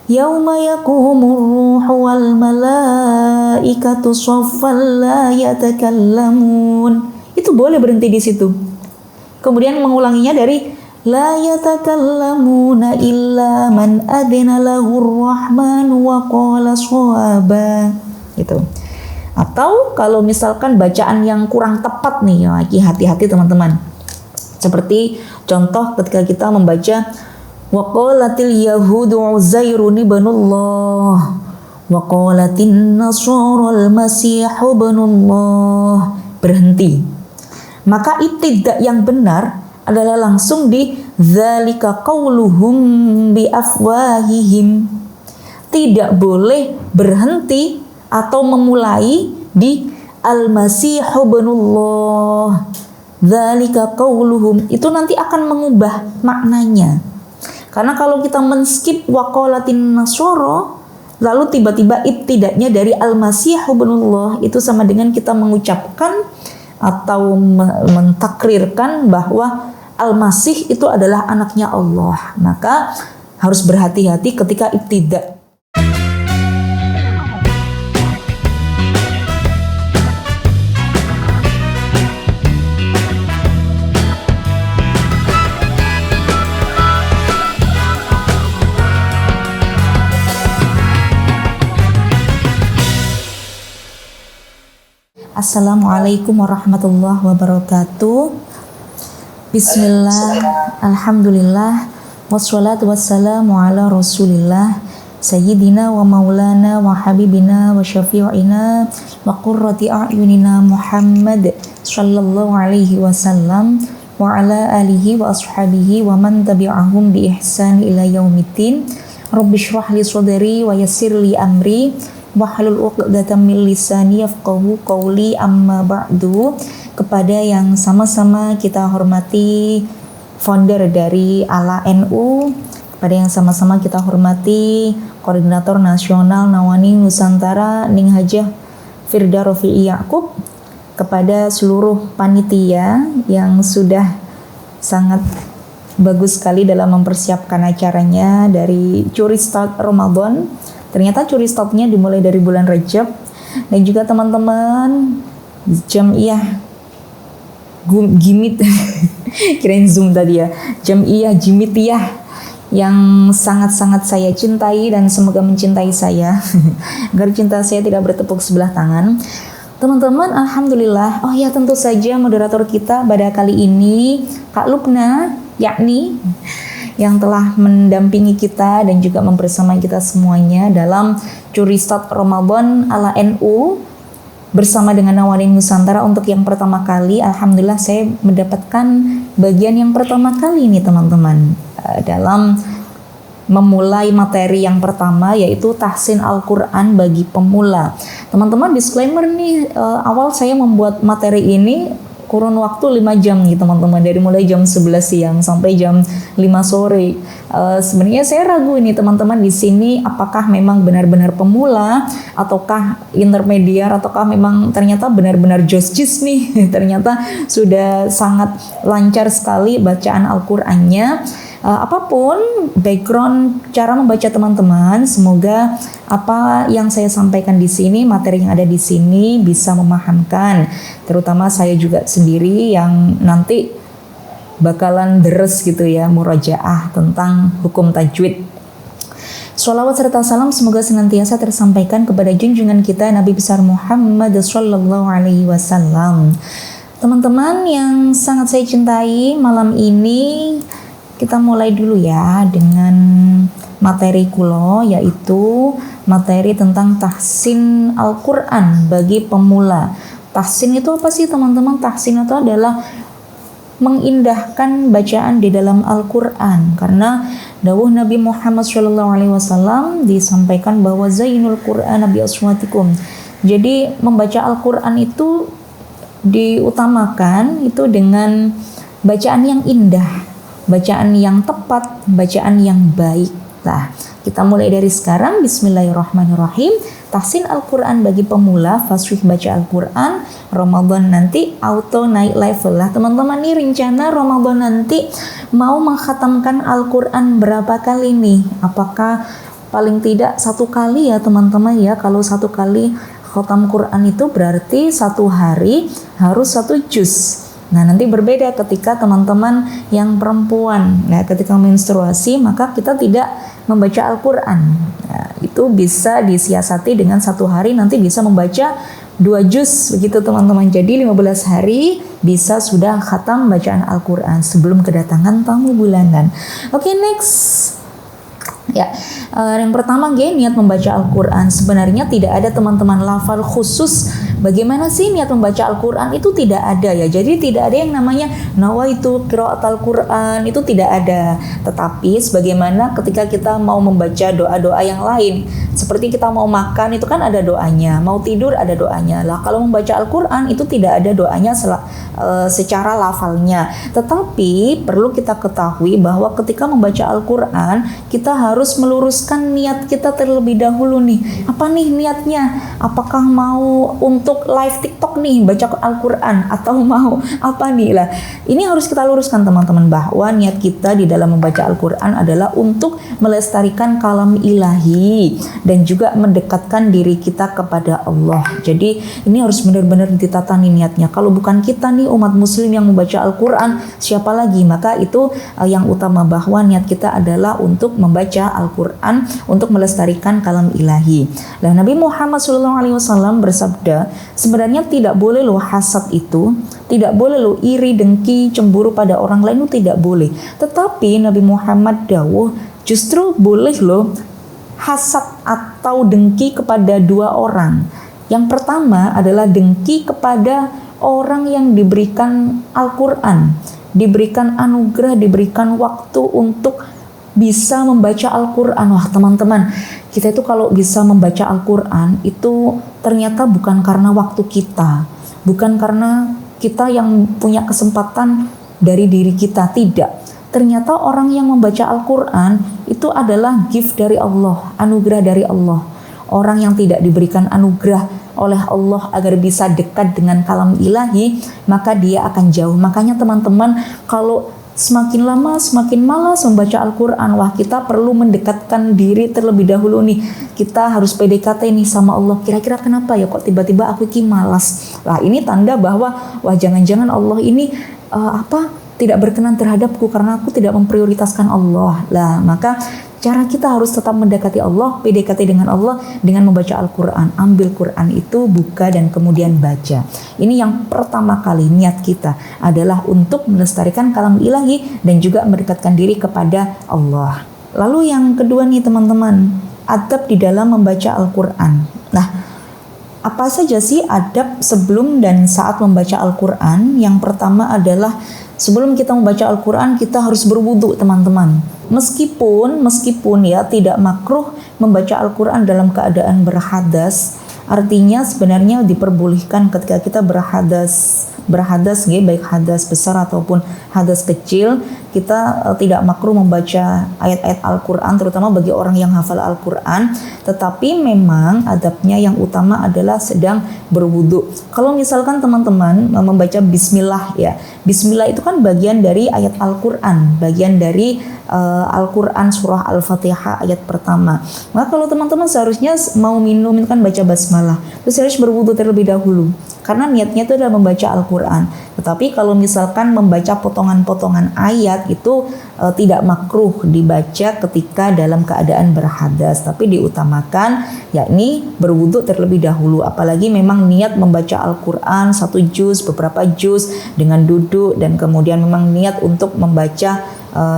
Yauma yaqumur ruhu wal malaikatu shaffan la yatakallamun. Itu boleh berhenti di situ. Kemudian mengulanginya dari la yatakallamuna illa man adina lahur rahman wa qala shawaba. Gitu. Atau kalau misalkan bacaan yang kurang tepat nih, ya hati-hati teman-teman. Seperti contoh ketika kita membaca wa qalatil yahudu Uzairun ibnullah wa qalatin nasara al-masih ibnullah. Berhenti. Maka ibtidak yang benar adalah langsung di dzalika qauluhum bi afwahihim. Tidak boleh berhenti atau memulai di al-masih ibnullah. Dzalika qauluhum, itu nanti akan mengubah maknanya. Karena kalau kita men-skip wa qalatin nasara lalu tiba-tiba ibtidaknya dari al-masih ibnullah, itu sama dengan kita mengucapkan atau mentakrirkan bahwa Al-Masih itu adalah anaknya Allah. Maka harus berhati-hati ketika ibtidak. Assalamualaikum warahmatullahi wabarakatuh. Bismillah, alhamdulillah, wassalatu wassalamu ala rasulillah, sayyidina wa maulana wa habibina wa syafi'ina wa qurrati a'yunina Muhammad sallallahu alaihi wasallam wa ala alihi wa ashabihi wa man tabi'ahum bi ihsan ila yaumiddin. Rabbi shrah li sadri wa yassir li amri wahlul 'uqdatam min lisani yafqahu qawli, amma ba'du. Kepada yang sama-sama kita hormati founder dari ALA NU, kepada yang sama-sama kita hormati Koordinator Nasional Nawani Nusantara Ning Hajah Firda Rofi'i Ya'qub, kepada seluruh panitia yang sudah sangat bagus sekali dalam mempersiapkan acaranya dari curi start Ramadan. Ternyata curi startnya dimulai dari bulan Rajab. Dan juga teman-teman Jam'iyah Gimit kirain Zoom tadi ya, Jam'iyah Jimitiyah yang sangat-sangat saya cintai dan semoga mencintai saya agar cinta saya tidak bertepuk sebelah tangan. Teman-teman, alhamdulillah. Oh ya, tentu saja moderator kita pada kali ini Kak Lupna, yakni yang telah mendampingi kita dan juga membersamai kita semuanya dalam curi start Ramadan ala NU bersama dengan Nawani Nusantara untuk yang pertama kali. Alhamdulillah saya mendapatkan bagian yang pertama kali nih teman-teman dalam memulai materi yang pertama, yaitu tahsin Al-Quran bagi pemula. Teman-teman, disclaimer nih, awal saya membuat materi ini kurun waktu 5 jam nih teman-teman, dari mulai jam 11 siang sampai jam 5 sore. Sebenarnya saya ragu ini teman-teman di sini apakah memang benar-benar pemula ataukah intermediar ataukah memang ternyata benar-benar jis nih ternyata sudah sangat lancar sekali bacaan Al-Qur'annya. Apapun background cara membaca teman-teman, semoga apa yang saya sampaikan di sini, materi yang ada di sini bisa memahamkan, terutama saya juga sendiri yang nanti bakalan deres gitu ya, murajaah tentang hukum tajwid. Sholawat serta salam semoga senantiasa tersampaikan kepada junjungan kita Nabi besar Muhammad sallallahu alaihi wasallam. Teman-teman yang sangat saya cintai, malam ini kita mulai dulu ya dengan materi kulo, yaitu materi tentang tahsin Al-Quran bagi pemula. Tahsin itu apa sih teman-teman? Tahsin itu adalah mengindahkan bacaan di dalam Al-Quran, karena dawuh Nabi Muhammad SAW disampaikan bahwa zainul Quran bi aswatikum. Jadi membaca Al-Quran itu diutamakan itu dengan bacaan yang indah, bacaan yang tepat, bacaan yang baik. Nah, kita mulai dari sekarang. Bismillahirrahmanirrahim. Tahsin Al-Quran bagi pemula, fasih baca Al-Quran. Ramadan nanti auto naik level lah teman-teman. Nih rencana Ramadan nanti mau mengkhatamkan Al-Quran berapa kali nih? Apakah paling tidak 1 kali ya teman-teman ya. Kalau 1 kali khatam Quran itu berarti 1 hari harus 1 juz. Nah, nanti berbeda ketika teman-teman yang perempuan. Nah, ketika menstruasi maka kita tidak membaca Al-Quran. Nah, itu bisa disiasati dengan 1 hari nanti bisa membaca 2 juz begitu teman-teman. Jadi 15 hari bisa sudah khatam bacaan Al-Quran sebelum kedatangan tamu bulanan. Oke, next. Ya, yang pertama niat membaca Al-Quran. Sebenarnya tidak ada teman-teman lafal khusus bagaimana sih niat membaca Al-Quran, itu tidak ada ya. Jadi tidak ada yang namanya nawaitu qiraat Al-Quran, itu tidak ada. Tetapi sebagaimana ketika kita mau membaca doa-doa yang lain, seperti kita mau makan itu kan ada doanya, mau tidur ada doanya. Lah kalau membaca Al-Quran itu tidak ada doanya secara lafalnya. Tetapi perlu kita ketahui bahwa ketika membaca Al-Quran kita harus meluruskan niat kita terlebih dahulu nih. Apa nih niatnya? Apakah mau untuk live TikTok nih baca Al-Quran atau mau apa nih lah? Ini harus kita luruskan teman-teman, bahwa niat kita di dalam membaca Al-Quran adalah untuk melestarikan kalam ilahi dan juga mendekatkan diri kita kepada Allah. Jadi ini harus benar-benar ditata nih niatnya. Kalau bukan kita nih umat muslim yang membaca Al-Quran, siapa lagi? Maka itu yang utama, bahwa niat kita adalah untuk membaca Al-Quran, untuk melestarikan kalam ilahi. Nah, Nabi Muhammad SAW bersabda, sebenarnya tidak boleh loh hasad itu, tidak boleh loh iri, dengki, cemburu pada orang lain, itu tidak boleh. Tetapi Nabi Muhammad dawuh, justru boleh loh hasad atau dengki kepada 2 orang. Yang pertama adalah dengki kepada orang yang diberikan Al-Quran, diberikan anugerah, diberikan waktu untuk bisa membaca Al-Quran. Wah teman-teman, kita itu kalau bisa membaca Al-Quran itu ternyata bukan karena waktu kita, bukan karena kita yang punya kesempatan dari diri kita, tidak. Ternyata orang yang membaca Al-Quran itu adalah gift dari Allah, anugerah dari Allah. Orang yang tidak diberikan anugerah oleh Allah agar bisa dekat dengan kalam ilahi, maka dia akan jauh. Makanya teman-teman, kalau semakin lama semakin malas membaca Al-Quran, wah kita perlu mendekatkan diri terlebih dahulu nih. Kita harus PDKT nih sama Allah. Kira-kira kenapa ya kok tiba-tiba aku malas? Wah ini tanda bahwa wah jangan-jangan Allah ini tidak berkenan terhadapku karena aku tidak memprioritaskan Allah. Lah maka cara kita harus tetap mendekati Allah, PDKT dengan Allah dengan membaca Al-Quran. Ambil Quran itu, buka dan kemudian baca. Ini yang pertama kali niat kita adalah untuk melestarikan kalam ilahi dan juga mendekatkan diri kepada Allah. Lalu yang kedua nih teman-teman, adab di dalam membaca Al-Quran. Nah, apa saja sih adab sebelum dan saat membaca Al-Quran? Yang pertama adalah sebelum kita membaca Al-Quran kita harus berwudu teman-teman. Meskipun ya tidak makruh membaca Al-Quran dalam keadaan berhadas. Artinya sebenarnya diperbolehkan ketika kita berhadas baik hadas besar ataupun hadas kecil, kita tidak makruh membaca ayat-ayat Al-Quran, terutama bagi orang yang hafal Al-Quran. Tetapi memang adabnya yang utama adalah sedang berwudu. Kalau misalkan teman-teman membaca Bismillah ya, Bismillah itu kan bagian dari ayat Al-Quran, bagian dari Al-Quran surah Al-Fatihah ayat pertama. Maka kalau teman-teman seharusnya mau minum itu kan baca basmalah, terus harus berwudu terlebih dahulu karena niatnya itu adalah membaca Al-Quran. Tetapi kalau misalkan membaca potongan-potongan ayat itu tidak makruh dibaca ketika dalam keadaan berhadas, tapi diutamakan yakni berwudu terlebih dahulu. Apalagi memang niat membaca Al-Quran 1 juz, beberapa juz dengan duduk, dan kemudian memang niat untuk membaca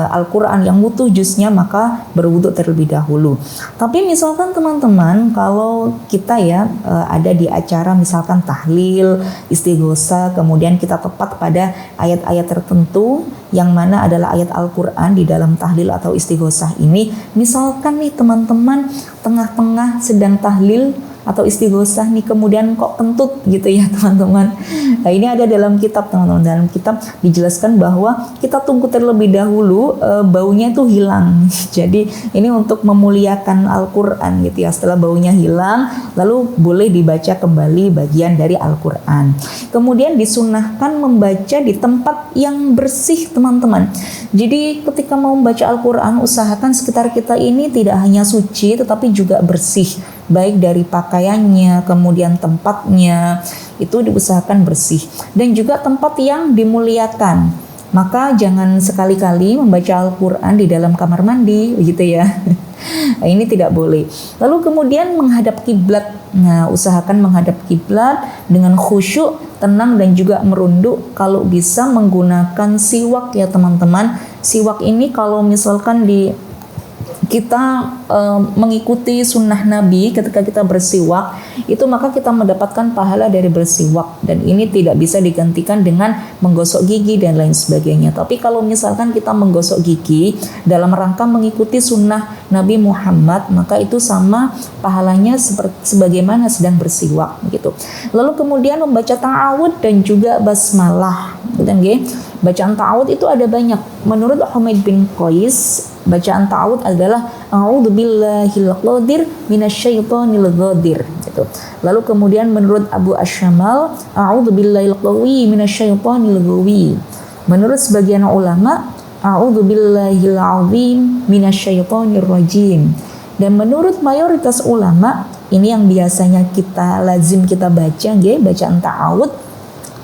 Al-Quran yang utuh juznya, maka berwudu terlebih dahulu. Tapi misalkan teman-teman kalau kita ya ada di acara misalkan tahlil, istighosah, kemudian kita tepat pada ayat-ayat tertentu yang mana adalah ayat Al-Quran di dalam tahlil atau istighosah ini. Misalkan nih teman-teman tengah-tengah sedang tahlil atau istighosah nih kemudian kok kentut gitu ya teman-teman. Nah, ini ada dalam kitab teman-teman. Dalam kitab dijelaskan bahwa kita tunggu terlebih dahulu baunya itu hilang. Jadi ini untuk memuliakan Al-Quran gitu ya. Setelah baunya hilang, lalu boleh dibaca kembali bagian dari Al-Quran. Kemudian disunahkan membaca di tempat yang bersih teman-teman. Jadi ketika mau membaca Al-Quran, usahakan sekitar kita ini tidak hanya suci tetapi juga bersih, baik dari pakaiannya, kemudian tempatnya itu diusahakan bersih, dan juga tempat yang dimuliakan. Maka jangan sekali-kali membaca Al-Quran di dalam kamar mandi gitu ya. Nah, ini tidak boleh. Lalu kemudian menghadap kiblat. Nah, usahakan menghadap kiblat dengan khusyuk, tenang dan juga merunduk. Kalau bisa menggunakan siwak ya teman-teman. Siwak ini kalau misalkan kita mengikuti sunnah Nabi ketika kita bersiwak, itu maka kita mendapatkan pahala dari bersiwak, dan ini tidak bisa digantikan dengan menggosok gigi dan lain sebagainya. Tapi kalau misalkan kita menggosok gigi dalam rangka mengikuti sunnah Nabi Muhammad, maka itu sama pahalanya sebagaimana sedang bersiwak gitu. Lalu kemudian membaca ta'awud dan juga basmalah. Bacaan ta'awud itu ada banyak. Menurut Humaid bin Qais, bacaan ta'awud adalah a'udzubillahil qadir minasyaitonir ghadir gitu. Lalu kemudian menurut Abu Asyamal, a'udzubillahil qawi minasyaitonir ghawi. Menurut sebagian ulama, a'udzubillahil azim minasyaitonir rajim. Dan menurut mayoritas ulama, ini yang biasanya lazim kita baca bacaan ta'awud.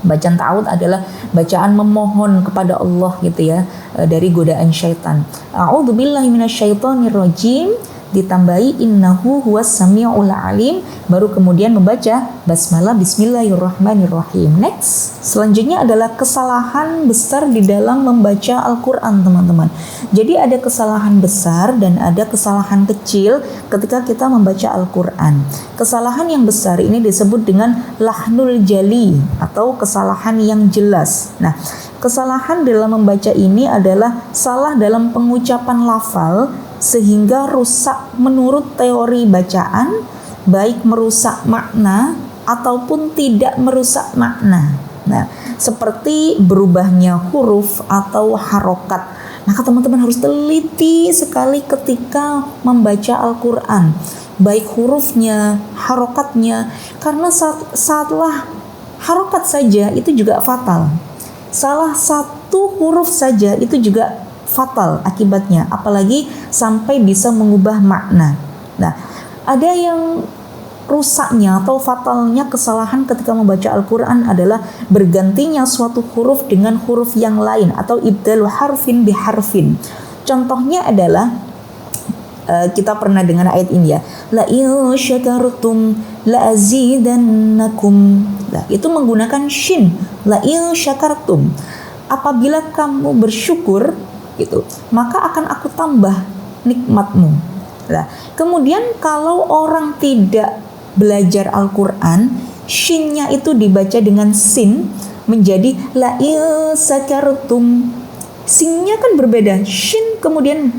Bacaan ta'awud adalah bacaan memohon kepada Allah gitu ya, dari godaan syaitan. A'udzubillahi minasyaitonirrajim, ditambahi innahu huwas samiul alim, baru kemudian membaca basmalah bismillahirrahmanirrahim. Next, selanjutnya adalah kesalahan besar di dalam membaca Al-Quran teman-teman. Jadi ada kesalahan besar dan ada kesalahan kecil ketika kita membaca Al-Quran. Kesalahan yang besar ini disebut dengan lahnul jali atau kesalahan yang jelas. Nah, kesalahan dalam membaca ini adalah salah dalam pengucapan lafal sehingga rusak menurut teori bacaan, baik merusak makna ataupun tidak merusak makna. Nah, seperti berubahnya huruf atau harokat. Maka teman-teman harus teliti sekali ketika membaca Al-Quran, baik hurufnya, harokatnya, karena salah harokat saja itu juga fatal. Salah satu huruf saja itu juga fatal akibatnya, apalagi sampai bisa mengubah makna. Nah, ada yang rusaknya atau fatalnya kesalahan ketika membaca Al-Quran adalah bergantinya suatu huruf dengan huruf yang lain atau ibdalu harfin biharfin. Contohnya adalah kita pernah dengar ayat ini ya, la in syakartum la azidannakum. Nah, itu menggunakan shin, la in syakartum. Apabila kamu bersyukur gitu, maka akan aku tambah nikmatmu. Nah, kemudian kalau orang tidak belajar Al-Quran, shinnya itu dibaca dengan sin menjadi la in sakartum. Sinnya kan berbeda, shin kemudian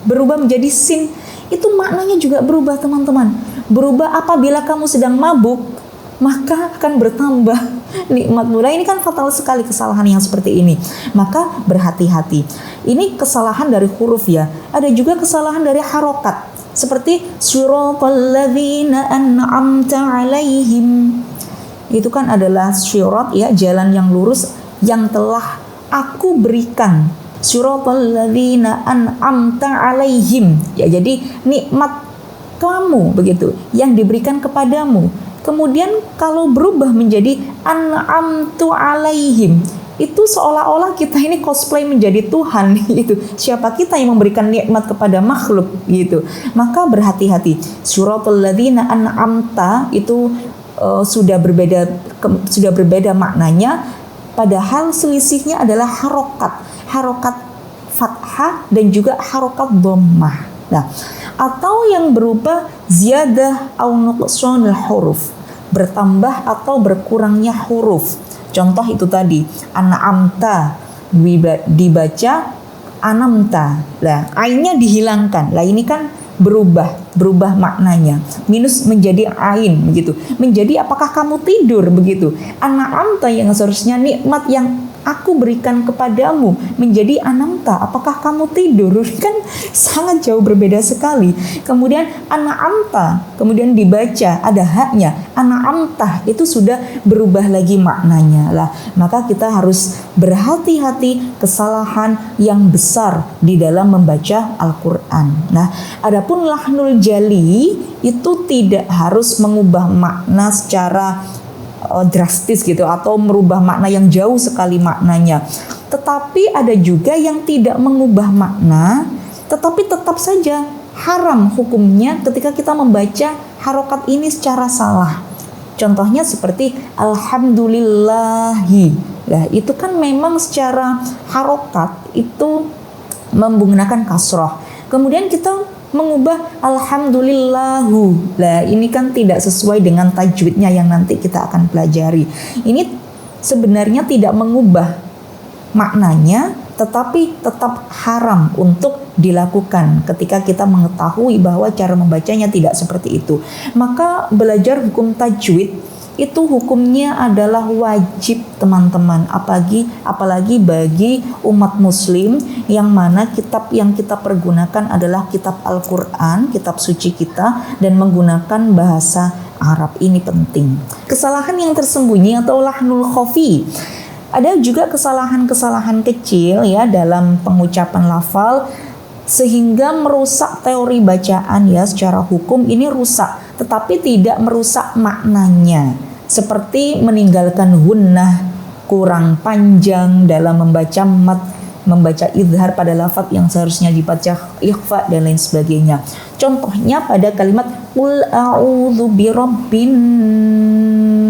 berubah menjadi sin, itu maknanya juga berubah teman-teman. Berubah apabila kamu sedang mabuk, maka akan bertambah nikmatmu. Nah, ini kan fatal sekali kesalahan yang seperti ini. Maka berhati-hati. Ini kesalahan dari huruf ya. Ada juga kesalahan dari harokat. Seperti siratal ladzina an'amta 'alaihim. Itu kan adalah sirat ya, jalan yang lurus yang telah aku berikan. Siratal ladzina an'amta 'alaihim. Ya, jadi nikmat kamu begitu yang diberikan kepadamu. Kemudian kalau berubah menjadi an'amtu 'alaihim, itu seolah-olah kita ini cosplay menjadi Tuhan gitu. Siapa kita yang memberikan nikmat kepada makhluk gitu. Maka berhati-hati. Suratul ladzina an'amta itu sudah berbeda maknanya, padahal selisihnya adalah harokat fathah dan juga harokat dhammah. Nah, atau yang berubah ziyadah au nuqsanul huruf, bertambah atau berkurangnya huruf. Contoh itu tadi, an'amta dibaca anamta. Lah, ainnya dihilangkan. Lah, ini kan berubah maknanya, minus menjadi ain begitu, menjadi apakah kamu tidur begitu. An'amta yang seharusnya nikmat yang aku berikan kepadamu menjadi an'amta, apakah kamu tidur, kan sangat jauh berbeda sekali. Kemudian an'amta kemudian dibaca ada haknya, an'amta itu sudah berubah lagi maknanya lah. Maka kita harus berhati-hati kesalahan yang besar di dalam membaca Al-Quran. Nah, adapun lahnul jali itu tidak harus mengubah makna secara drastis gitu atau merubah makna yang jauh sekali maknanya. Tetapi ada juga yang tidak mengubah makna, tetapi tetap saja haram hukumnya ketika kita membaca harokat ini secara salah. Contohnya seperti alhamdulillahi. Nah, itu kan memang secara harokat itu menggunakan kasroh. Kemudian kita mengubah alhamdulillahu. Lah, ini kan tidak sesuai dengan tajwidnya yang nanti kita akan pelajari. Ini sebenarnya tidak mengubah maknanya, tetapi tetap haram untuk dilakukan ketika kita mengetahui bahwa cara membacanya tidak seperti itu. Maka belajar hukum tajwid itu hukumnya adalah wajib teman-teman, apalagi bagi umat muslim yang mana kitab yang kita pergunakan adalah kitab Al-Quran, kitab suci kita, dan menggunakan bahasa Arab. Ini penting. Kesalahan yang tersembunyi atau lahnul khafi, ada juga kesalahan-kesalahan kecil ya dalam pengucapan lafal sehingga merusak teori bacaan ya. Secara hukum ini rusak, tetapi tidak merusak maknanya. Seperti meninggalkan gunnah, kurang panjang dalam membaca mat, membaca izhar pada lafaz yang seharusnya dibaca ikhfa dan lain sebagainya. Contohnya pada kalimat qul a'udzu birabbin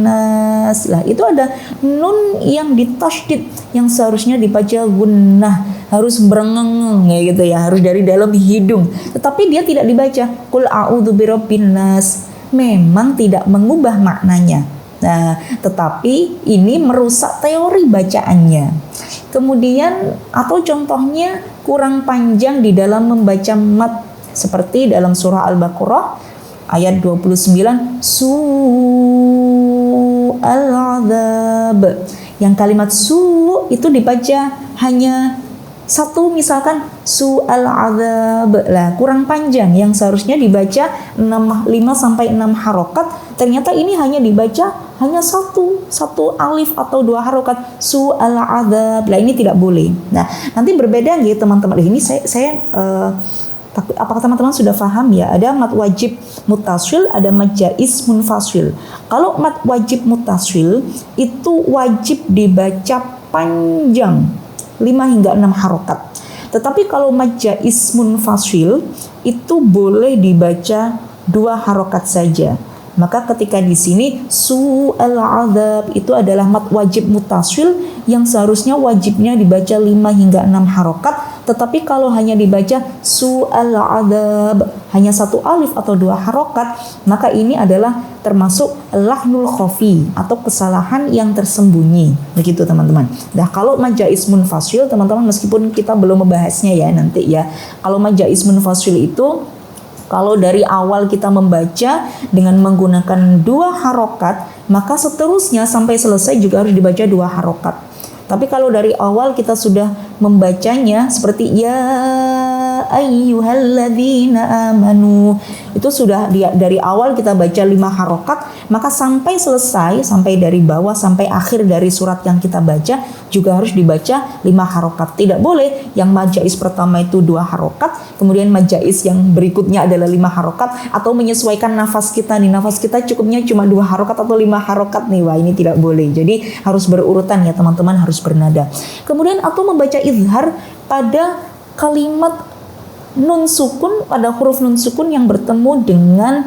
nas. Lah, itu ada nun yang ditasydid yang seharusnya dibaca gunnah, harus berengeng ya gitu ya, harus dari dalam hidung. Tetapi dia tidak dibaca qul a'udzu birabbin nas. Memang tidak mengubah maknanya. Nah, tetapi ini merusak teori bacaannya. Kemudian atau contohnya kurang panjang di dalam membaca mat seperti dalam surah Al-Baqarah ayat 29 su'al adzab. Yang kalimat su itu dibaca hanya satu, misalkan su'al adzab. Lah, kurang panjang yang seharusnya dibaca 5 sampai 6 harokat, ternyata ini hanya dibaca hanya satu alif atau 2 harokat, su'al adzab. Lah, ini tidak boleh. Nah, nanti berbeda gitu teman-teman. Ini saya apakah teman-teman sudah paham ya? Ada mat wajib mutasil, ada mat jaiz munfasil. Kalau mat wajib mutasil itu wajib dibaca panjang 5 hingga 6 harokat. Tetapi kalau mat jaiz munfasil itu boleh dibaca 2 harokat saja. Maka ketika di sini su'al adzab itu adalah mat wajib mutasil yang seharusnya wajibnya dibaca 5 hingga 6 harokat. Tetapi kalau hanya dibaca su'al adzab hanya 1 alif atau 2 harokat, maka ini adalah termasuk lahnul khafi atau kesalahan yang tersembunyi. Begitu teman-teman. Nah, kalau mat jaiz munfasil teman-teman, meskipun kita belum membahasnya ya nanti ya. Kalau mat jaiz munfasil itu kalau dari awal kita membaca dengan menggunakan 2 harokat, maka seterusnya sampai selesai juga harus dibaca 2 harokat. Tapi kalau dari awal kita sudah membacanya seperti ya ayyuhalladzina amanu, itu sudah dari awal kita baca 5 harokat, maka sampai selesai, sampai dari bawah sampai akhir dari surat yang kita baca juga harus dibaca 5 harokat. Tidak boleh yang mad jaiz pertama itu 2 harokat, kemudian mad jaiz yang berikutnya adalah 5 harokat, atau menyesuaikan nafas kita nih, nafas kita cukupnya cuma 2 harokat atau 5 harokat nih. Wah, ini tidak boleh. Jadi harus berurutan ya teman-teman, harus bernada. Kemudian atau membaca izhar pada kalimat nun sukun, pada huruf nun sukun yang bertemu dengan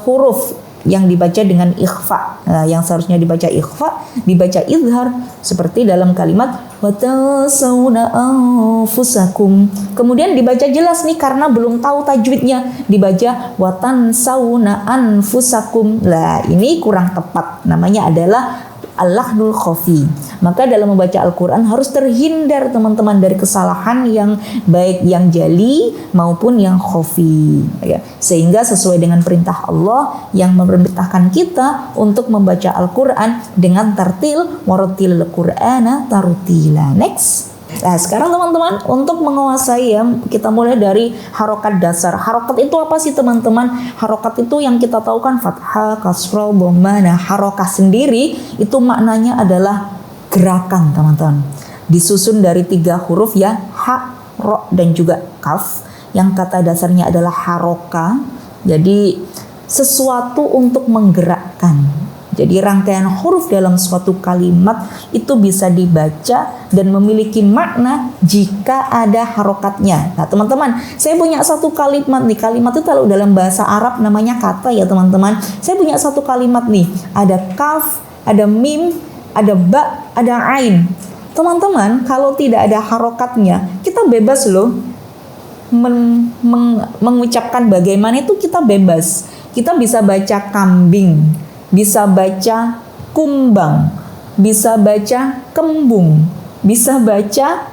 huruf yang dibaca dengan ikhfa. Nah, yang seharusnya dibaca ikhfa dibaca izhar seperti dalam kalimat watasawna anfusakum. Kemudian dibaca jelas nih karena belum tahu tajwidnya, dibaca watansawna anfusakum. Lah, ini kurang tepat. Namanya adalah al-lahnul khafi. Maka dalam membaca Al-Quran harus terhindar teman-teman dari kesalahan yang baik yang jali maupun yang khafi, ya. Sehingga sesuai dengan perintah Allah yang memerintahkan kita untuk membaca Al-Quran dengan tartil, warattilil Qur'ana tartila. Next. Nah sekarang teman-teman, untuk menguasai ya, kita mulai dari harokat dasar. Harokat itu apa sih teman-teman? Harokat itu yang kita tahu kan fathah, kasroh, dhamma. Nah harokah sendiri itu maknanya adalah gerakan teman-teman. Disusun dari 3 huruf ya, ha, ro, dan juga kaf. Yang kata dasarnya adalah haroka. Jadi sesuatu untuk menggerakkan. Jadi rangkaian huruf dalam suatu kalimat itu bisa dibaca dan memiliki makna jika ada harokatnya. Nah teman-teman, saya punya satu kalimat nih. Kalimat itu kalau dalam bahasa Arab namanya kata ya teman-teman. Saya punya satu kalimat nih. Ada kaf, ada mim, ada ba, ada ain. Teman-teman, kalau tidak ada harokatnya, kita bebas loh mengucapkan bagaimana itu, kita bebas. Kita bisa baca kambing, bisa baca kumbang, bisa baca kembung, bisa baca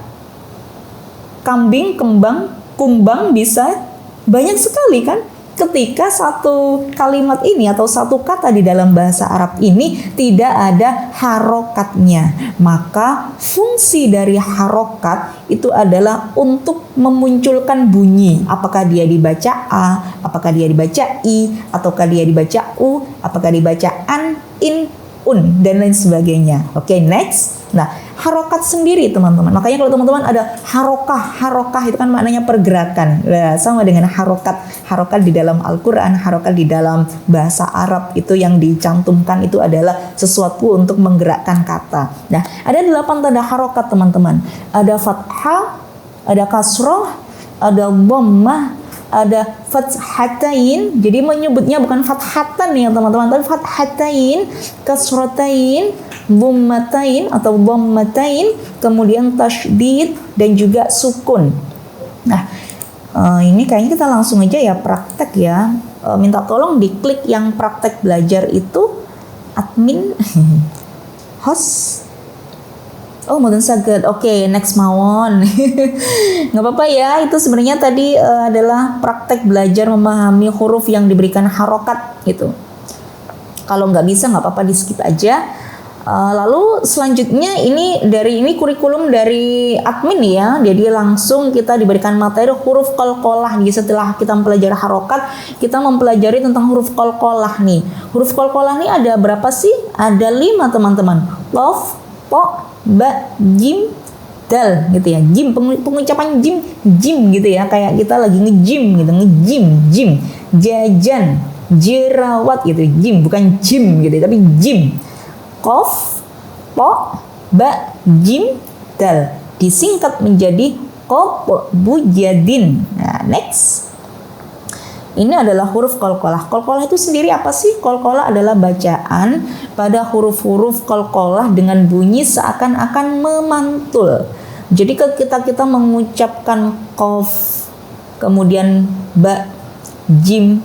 kambing, kembang, kumbang, bisa banyak sekali kan. Ketika satu kalimat ini atau satu kata di dalam bahasa Arab ini tidak ada harokatnya, maka fungsi dari harokat itu adalah untuk memunculkan bunyi. Apakah dia dibaca A, apakah dia dibaca I, ataukah dia dibaca U, apakah dibaca an, in, un, dan lain sebagainya. Oke, next. Nah, harokat sendiri teman-teman. Makanya kalau teman-teman ada harokah itu kan maknanya pergerakan. Nah, sama dengan harokat di dalam Al-Quran, harokat di dalam bahasa Arab itu yang dicantumkan itu adalah sesuatu untuk menggerakkan kata. Nah, ada 8 tanda harokat teman-teman. Ada fathah, ada kasroh, ada dhammah, ada fathatain. Jadi menyebutnya bukan fathatan ya teman-teman, tapi fathatain, kasrotain, dhammatain atau dhammatain, kemudian tasydid dan juga sukun. Nah, ini kayaknya kita langsung aja ya praktek ya. Minta tolong diklik yang praktek belajar itu, admin, host. Oh, mboten saged. Oke, next mawon. Nggak apa-apa ya. Itu sebenarnya tadi adalah praktek belajar memahami huruf yang diberikan harokat gitu. Kalau nggak bisa nggak apa-apa, di skip aja. Lalu selanjutnya ini kurikulum dari admin ya. Jadi langsung kita diberikan materi huruf qalqalah. Jadi setelah kita mempelajari harokat, kita mempelajari tentang huruf qalqalah nih. Huruf qalqalah nih ada berapa sih? Ada 5 teman-teman. Qaf, po, ba, jim, dal gitu ya. Jim, pengucapan jim gitu ya. Kayak kita lagi nge-gym gitu, jim. Jajan, jerawat gitu. Jim, bukan jim gitu, tapi jim. Qaf, po, ba, jim, dal. Disingkat menjadi qaf, bu, jadin. Nah, next. Ini adalah huruf qalqalah. Qalqalah itu sendiri apa sih? Qalqalah adalah bacaan pada huruf-huruf qalqalah dengan bunyi seakan-akan memantul. Jadi ketika kita mengucapkan qaf, kemudian ba, jim,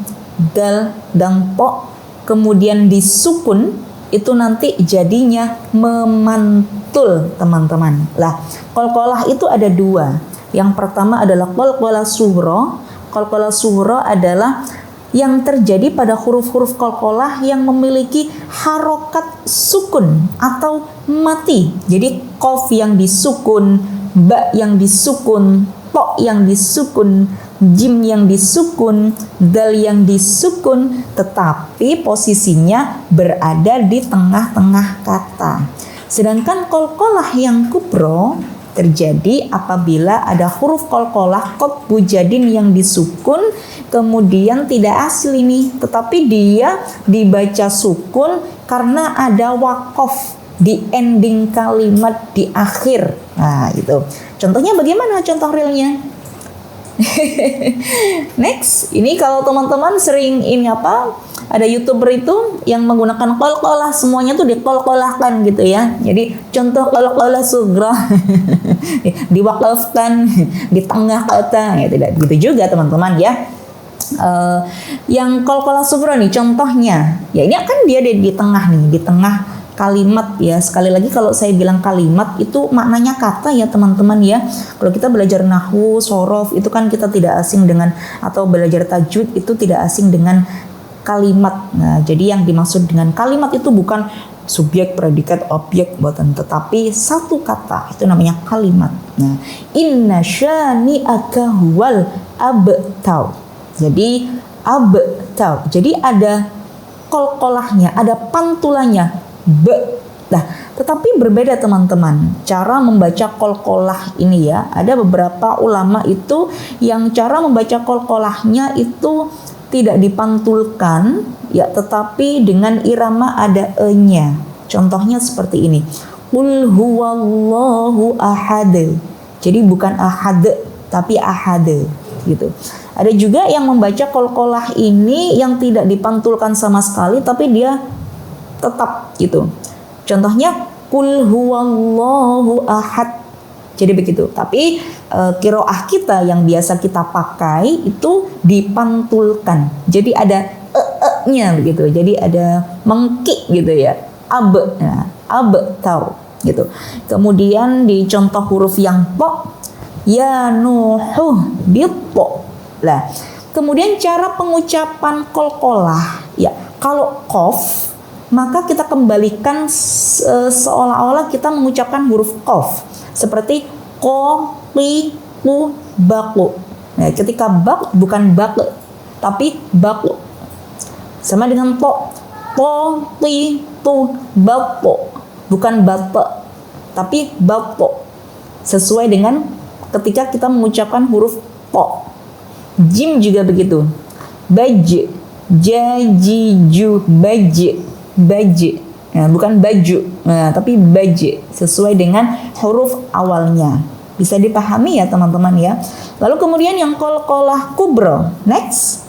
dal, dan po, kemudian disukun, itu nanti jadinya memantul teman-teman. Lah, qalqalah itu ada 2. Yang pertama adalah qalqalah sughra. Qalqalah sughra adalah yang terjadi pada huruf-huruf qalqalah yang memiliki harokat sukun atau mati. Jadi qaf yang disukun, ba yang disukun, po yang disukun, jim yang disukun, dal yang disukun, tetapi posisinya berada di tengah-tengah kata. Sedangkan qalqalah yang kubro terjadi apabila ada huruf qalqalah qad bujadin yang disukun, kemudian tidak asli nih, tetapi dia dibaca sukun karena ada wakof di ending kalimat di akhir. Nah itu contohnya bagaimana contoh realnya. Next, ini kalau teman-teman sering ini ada YouTuber itu yang menggunakan qalqalah, semuanya tuh diqalqalahkan gitu ya. Jadi contoh qalqalah sughra diwakafkan di tengah kata, ya tidak gitu juga teman-teman ya. Yang qalqalah sughra nih contohnya, ya ini kan dia di tengah nih, di tengah kalimat ya. Sekali lagi kalau saya bilang kalimat itu maknanya kata ya teman-teman ya. Kalau kita belajar nahwu, shorof itu kan kita tidak asing dengan, atau belajar tajwid itu tidak asing dengan kalimat. Nah, jadi yang dimaksud dengan kalimat itu bukan subjek, predikat, objek, buatan, tetapi satu kata itu namanya kalimat. Nah, inna syani'aka huwal abtar. Jadi abtar. Jadi ada qalqalahnya, ada pantulannya Nah, tetapi berbeda teman-teman cara membaca qalqalah ini ya. Ada beberapa ulama itu yang cara membaca qalqalahnya itu tidak dipantulkan ya, tetapi dengan irama ada e-nya. Contohnya seperti ini. Qul huwallahu ahad. Jadi bukan ahad tapi ahad gitu. Ada juga yang membaca qalqalah ini yang tidak dipantulkan sama sekali tapi dia tetap gitu. Contohnya qul huwallahu ahad. Jadi begitu. Tapi qiraah kita yang biasa kita pakai itu dipantulkan. Jadi ada nya begitu. Jadi ada mengki gitu ya. Abtar gitu. Kemudian di contoh huruf yang po, ya nuhu bitpo. Lah, kemudian cara pengucapan qalqalah ya. Kalau qaf maka kita kembalikan seolah-olah kita mengucapkan huruf qaf seperti ko, li, ku, baku. Nah, ketika bak bukan bak tapi baku. Sama dengan po, li, tu, bapo. Bukan bapo tapi bapo. Sesuai dengan ketika kita mengucapkan huruf po. Jim juga begitu. Baj, jajiju, baj, baj. Nah, bukan baju, nah, tapi baj. Sesuai dengan huruf awalnya. Bisa dipahami ya teman-teman ya. Lalu kemudian yang qalqalah kubro. Next.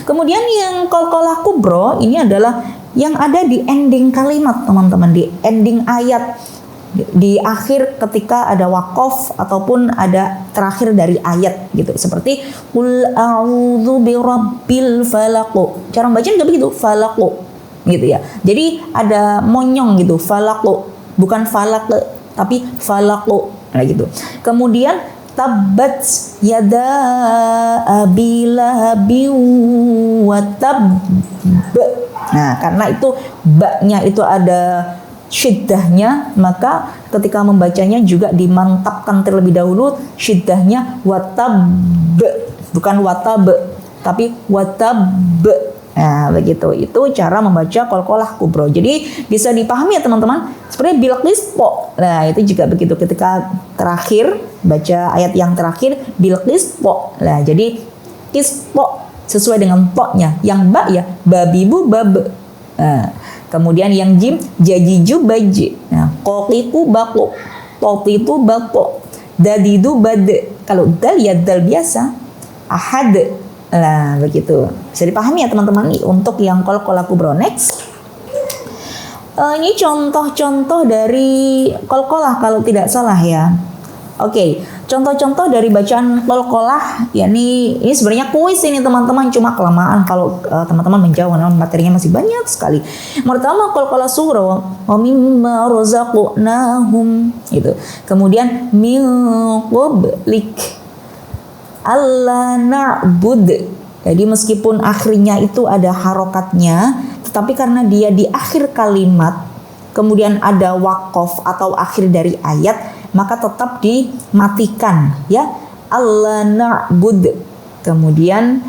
Kemudian yang qalqalah kubro ini adalah yang ada di ending kalimat teman-teman, di ending ayat. Di akhir ketika ada waqaf ataupun ada terakhir dari ayat gitu, seperti qul a'udzu birabbil falaq. Cara baca juga begitu, falaq gitu ya. Jadi ada monyong gitu, falaq, bukan falaq tapi falaq. Nah gitu. Kemudian tabbat yada abilahabi wa tab. Nah, karena itu baknya itu ada syiddahnya, maka ketika membacanya juga dimantapkan terlebih dahulu syiddahnya watab, bukan watab tapi watab. Nah begitu, itu cara membaca qalqalah kubro. Jadi bisa dipahami ya teman-teman, seperti bilqis po. Nah itu juga begitu, ketika terakhir baca ayat yang terakhir bilqis po. Nah jadi kispo sesuai dengan po-nya, yang ba ya babibu bab. Nah, kemudian yang jim jajiju baji. Nah, qoqiku bako, totitu bako, dadidu bade. Kalau dal ya dal biasa, ahad. Nah, begitu. Bisa dipahami ya teman-teman untuk yang qalqalah kubro. Next. Ini contoh-contoh dari qalqalah kalau tidak salah ya. Oke, contoh-contoh dari bacaan qalqalah, yakni ini sebenarnya kuis ini teman-teman, cuma kelamaan kalau teman-teman menjawab, materinya masih banyak sekali. Pertama qalqalah sughra, wa mimma razaqnahum itu. Kemudian min qablik alla na'bud. Jadi meskipun akhirnya itu ada harokatnya, tetapi karena dia di akhir kalimat, kemudian ada waqaf atau akhir dari ayat, maka tetap dimatikan ya. Allah na'bud. Kemudian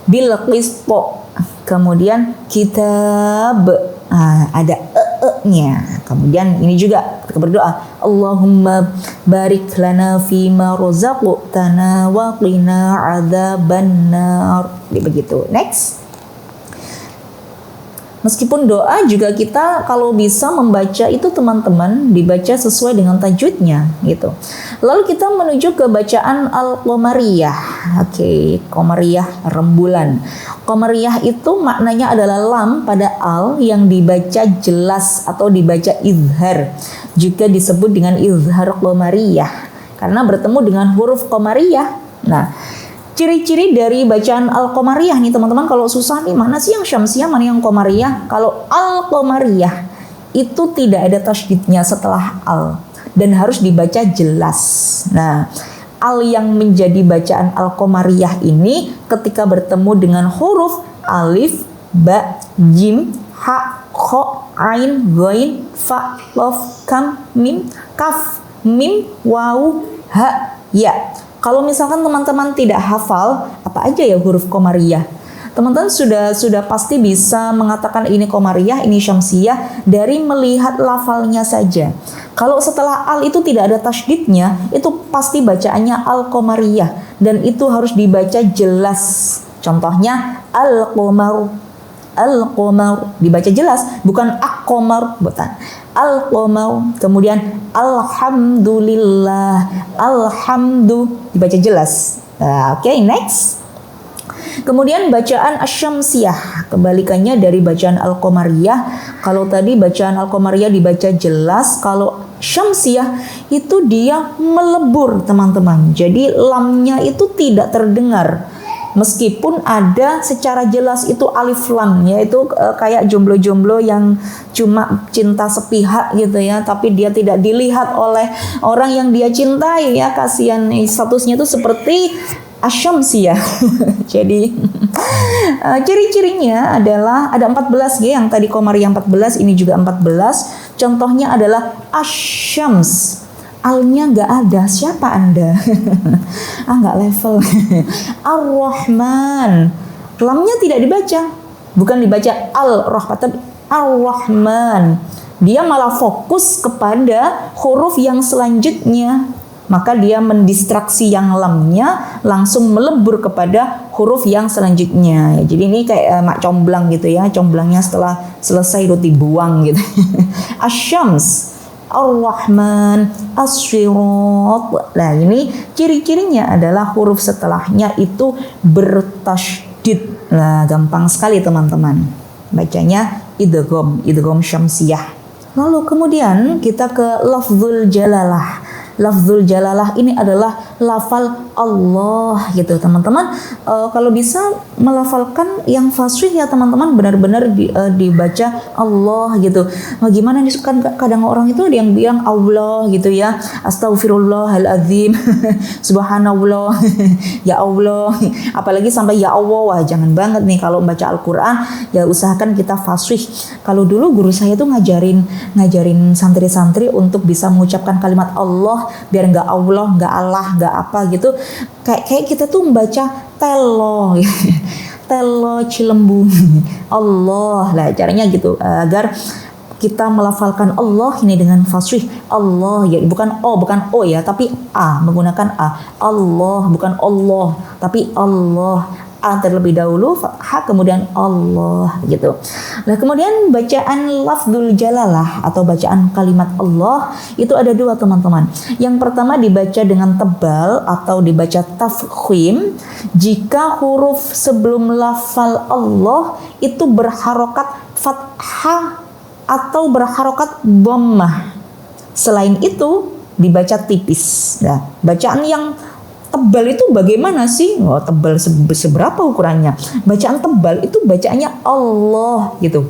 bil qispo. Kemudian kitab. Ada nya. Kemudian ini juga ketika berdoa, Allahumma barik lana fima razaqtana wa qina adzabannar. Begitu. Next. Meskipun doa juga kita kalau bisa membaca itu teman-teman dibaca sesuai dengan tajwidnya gitu. Lalu kita menuju ke bacaan al-qamariyah. Oke, qamariyah rembulan. Qamariyah itu maknanya adalah lam pada al yang dibaca jelas atau dibaca izhar. Juga disebut dengan izhar qamariyah karena bertemu dengan huruf qamariyah. Nah, ciri-ciri dari bacaan al-qamariyah nih teman-teman, kalau susah nih mana sih yang syamsiyah, mana yang qamariyah? Kalau al-qamariyah itu tidak ada tasydidnya setelah al dan harus dibaca jelas. Nah, al yang menjadi bacaan al-Qamariyah ini ketika bertemu dengan huruf alif, ba, jim, ha, kho, ain, ghain, fa, lof, kam, mim, kaf, mim, waw, ha, ya. Kalau misalkan teman-teman tidak hafal apa aja ya huruf Qamariyah, teman-teman sudah pasti bisa mengatakan ini Qamariyah, ini Syamsiyah dari melihat lafalnya saja. Kalau setelah al itu tidak ada tasydidnya, itu pasti bacaannya al-Qamariyah dan itu harus dibaca jelas. Contohnya al-qamar, al-qamar dibaca jelas, bukan ak-qamar, bukan. Al-qamar, kemudian alhamdulillah, alhamdu dibaca jelas. Oke, next. Kemudian bacaan asy-Syamsiyah, kebalikannya dari bacaan al-Qamariyah. Kalau tadi bacaan al-Qamariyah dibaca jelas, kalau Syamsiyah itu dia melebur, teman-teman. Jadi lamnya itu tidak terdengar. Meskipun ada secara jelas itu alif lam, yaitu kayak jomblo-jomblo yang cuma cinta sepihak gitu ya, tapi dia tidak dilihat oleh orang yang dia cintai ya, kasihan, statusnya itu seperti asy-Syamsiyah. Jadi ciri-cirinya adalah ada 14 ya, yang tadi Qamariyah 14, ini juga 14. Contohnya adalah asy-Syams. Alnya nggak ada, siapa Anda? Nggak level. Ar-Rahman, lamnya tidak dibaca, bukan dibaca al-Rahman, tapi Ar-Rahman. Dia malah fokus kepada huruf yang selanjutnya, maka dia mendistraksi yang lamnya, langsung melebur kepada huruf yang selanjutnya. Jadi ini kayak mak comblang gitu ya, comblangnya setelah selesai itu dibuang gitu. Asy-Syams, Ar-Rahman, As-Sirat. Nah, ini ciri-cirinya adalah huruf setelahnya itu bertasydid. Nah, gampang sekali teman-teman. Bacanya idgham syamsiyah. Lalu kemudian kita ke lafzul jalalah. Lafzul jalalah ini adalah lafal Allah gitu teman-teman. Kalau bisa melafalkan yang fasih ya teman-teman, benar-benar dibaca Allah gitu. Gimana nih, kan kadang orang itu ada yang bilang Allah gitu ya, Astaghfirullahaladzim, Subhanallah, ya Allah, apalagi sampai ya Allah. Wah, jangan banget nih kalau membaca Al-Quran, ya usahakan kita fasih. Kalau dulu guru saya tuh ngajarin santri-santri untuk bisa mengucapkan kalimat Allah biar nggak Allah, nggak Allah, nggak apa gitu. Kayak kita tuh membaca telo, telo Cilembu, Allah lah caranya gitu, agar kita melafalkan Allah ini dengan fasih. Allah ya, bukan O ya, tapi A, menggunakan A. Allah, bukan Allah, tapi Allah. A terlebih dahulu, fathah, kemudian Allah gitu. Nah, kemudian bacaan lafzul jalalah atau bacaan kalimat Allah itu ada dua teman-teman. Yang pertama dibaca dengan tebal atau dibaca tafkhim jika huruf sebelum lafal Allah itu berharokat fathah atau berharokat dhammah. Selain itu dibaca tipis. Nah, bacaan yang tebal itu bagaimana sih? Tebal seberapa ukurannya? Bacaan tebal itu bacaannya Allah gitu,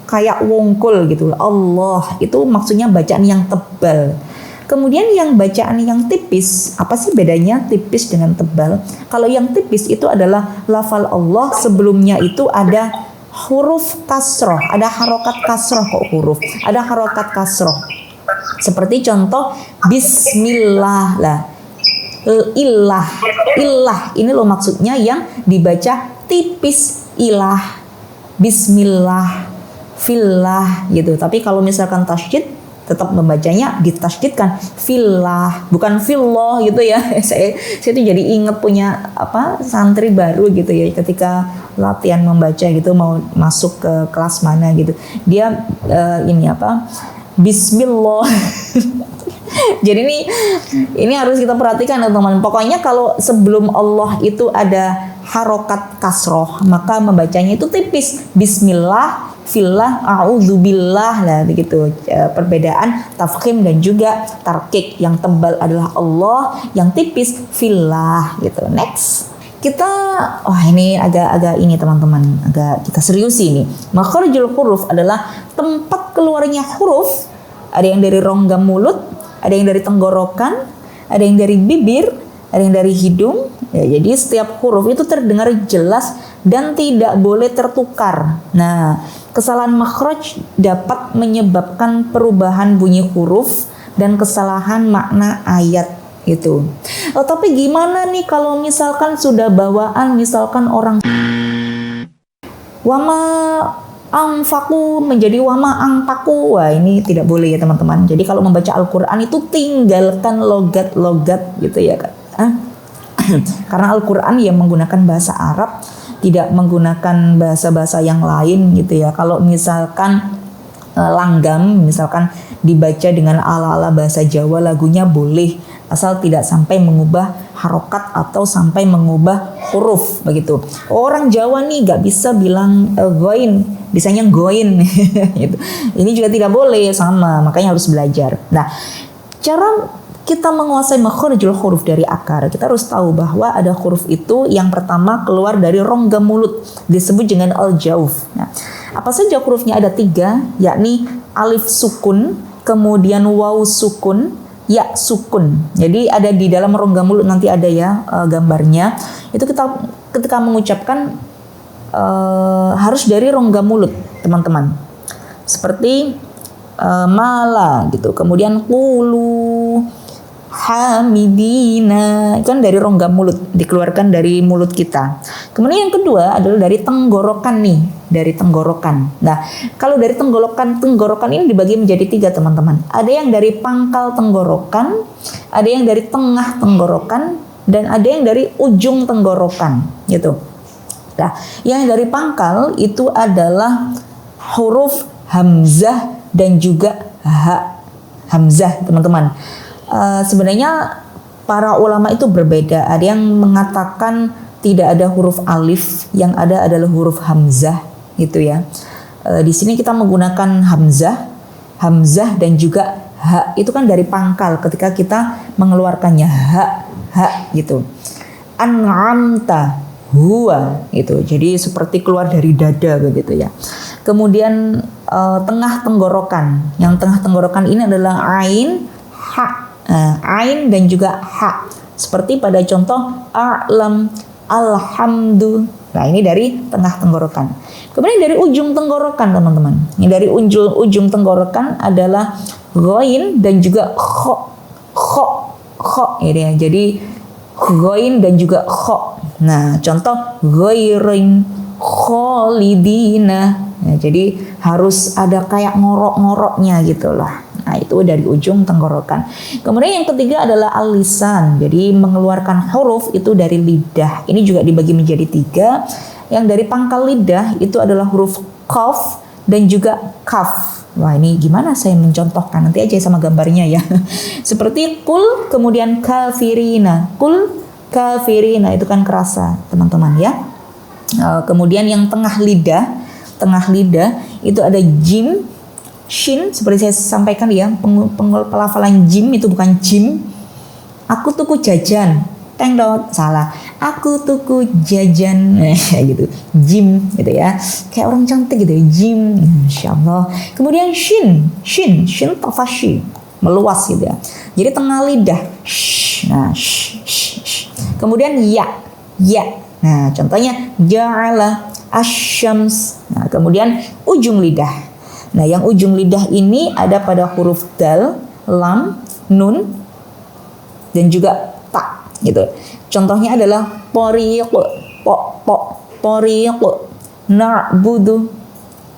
kayak wongkul gitu. Allah itu maksudnya bacaan yang tebal. Kemudian yang bacaan yang tipis, apa sih bedanya tipis dengan tebal? Kalau yang tipis itu adalah lafal Allah sebelumnya itu ada huruf kasroh, ada harokat kasroh kok huruf, ada harokat kasroh. Seperti contoh Bismillah lah. Ilah ini loh maksudnya yang dibaca tipis, ilah, bismillah, fillah gitu. Tapi kalau misalkan tasydid tetap membacanya ditasydidkan fillah, bukan fillah gitu ya. Saya tuh jadi inget punya santri baru gitu ya, ketika latihan membaca gitu, mau masuk ke kelas mana gitu, dia Bismillah. Jadi ini harus kita perhatikan teman-teman. Pokoknya kalau sebelum Allah itu ada harokat kasroh, maka membacanya itu tipis. Bismillah, fillah, a'udzubillah lah begitu. Perbedaan tafkhim dan juga tarkik. Yang tebal adalah Allah, yang tipis fillah gitu. Next. kita, ini agak ini teman-teman, agak kita serius ini. Makharijul huruf adalah tempat keluarnya huruf. Ada yang dari rongga mulut, ada yang dari tenggorokan, ada yang dari bibir, ada yang dari hidung. Ya, jadi setiap huruf itu terdengar jelas dan tidak boleh tertukar. Nah, kesalahan makhraj dapat menyebabkan perubahan bunyi huruf dan kesalahan makna ayat. Gitu. Tapi gimana nih kalau misalkan sudah bawaan, misalkan orang wama angfaku menjadi wama angpaku. Wah, ini tidak boleh ya teman-teman. Jadi kalau membaca Al-Quran itu tinggalkan logat-logat gitu ya kan. Karena Al-Quran yang menggunakan bahasa Arab, tidak menggunakan bahasa-bahasa yang lain gitu ya. Kalau misalkan langgam, misalkan dibaca dengan ala-ala bahasa Jawa, lagunya boleh, asal tidak sampai mengubah harokat atau sampai mengubah huruf begitu. Orang Jawa nih gak bisa bilang goin, bisanya goin gitu. Ini juga tidak boleh, sama, makanya harus belajar. Nah, cara kita menguasai makharijul huruf dari akar, kita harus tahu bahwa ada huruf itu yang pertama keluar dari rongga mulut, disebut dengan al-jauf. Nah, apa saja hurufnya? Ada 3, yakni alif sukun, kemudian waw sukun, ya sukun. Jadi ada di dalam rongga mulut, nanti ada ya gambarnya. Itu kita ketika mengucapkan harus dari rongga mulut, teman-teman. Seperti mala gitu. Kemudian qulu hamidina, itu kan dari rongga mulut, dikeluarkan dari mulut kita. Kemudian yang kedua adalah dari tenggorokan nih, dari tenggorokan. Nah, kalau dari tenggorokan ini dibagi menjadi 3 teman-teman. Ada yang dari pangkal tenggorokan, ada yang dari tengah tenggorokan, dan ada yang dari ujung tenggorokan, gitu. Nah, yang dari pangkal itu adalah huruf hamzah dan juga ha. Hamzah, teman-teman. Sebenarnya para ulama itu berbeda. Ada yang mengatakan tidak ada huruf alif, yang ada adalah huruf hamzah, gitu ya. Di sini kita menggunakan hamzah dan juga ha. Itu kan dari pangkal ketika kita mengeluarkannya, ha gitu. An'amta huwa gitu. Jadi seperti keluar dari dada begitu ya. Kemudian tengah tenggorokan. Yang tengah tenggorokan ini adalah ain, ha. Ain dan juga ha. Seperti pada contoh a'lam, alhamdu. Nah, ini dari tengah tenggorokan. Kemudian dari ujung tenggorokan, teman-teman. Ini dari ujung tenggorokan adalah ghain dan juga kho ini ya. Jadi ghain dan juga kho. Nah, contoh ghairin khalidina. Nah, jadi harus ada kayak ngorok-ngoroknya gitu lah. Nah, itu dari ujung tenggorokan. Kemudian yang ketiga adalah al-lisan. Jadi mengeluarkan huruf itu dari lidah. Ini juga dibagi menjadi 3. Yang dari pangkal lidah itu adalah huruf qaf dan juga kaf. Wah, ini gimana saya mencontohkan? Nanti aja sama gambarnya ya. Seperti kul, kemudian kafirina. Kul, kafirina, itu kan kerasa, teman-teman ya. Kemudian yang tengah lidah itu ada jim, shin, seperti saya sampaikan ya, pelafalan jim itu bukan jim. Aku tuku jajan, teng dot, salah. Aku tuku jajan, gitu, jim, gitu ya. Kayak orang cantik gitu ya, jim, insyaallah. Kemudian shin tafashi, meluas gitu ya. Jadi tengah lidah, nah, kemudian ya. Nah, contohnya ja'ala asyams. Nah, kemudian ujung lidah. Nah, yang ujung lidah ini ada pada huruf dal, lam, nun, dan juga ta, gitu. Contohnya adalah poriq, poriq, na'budu,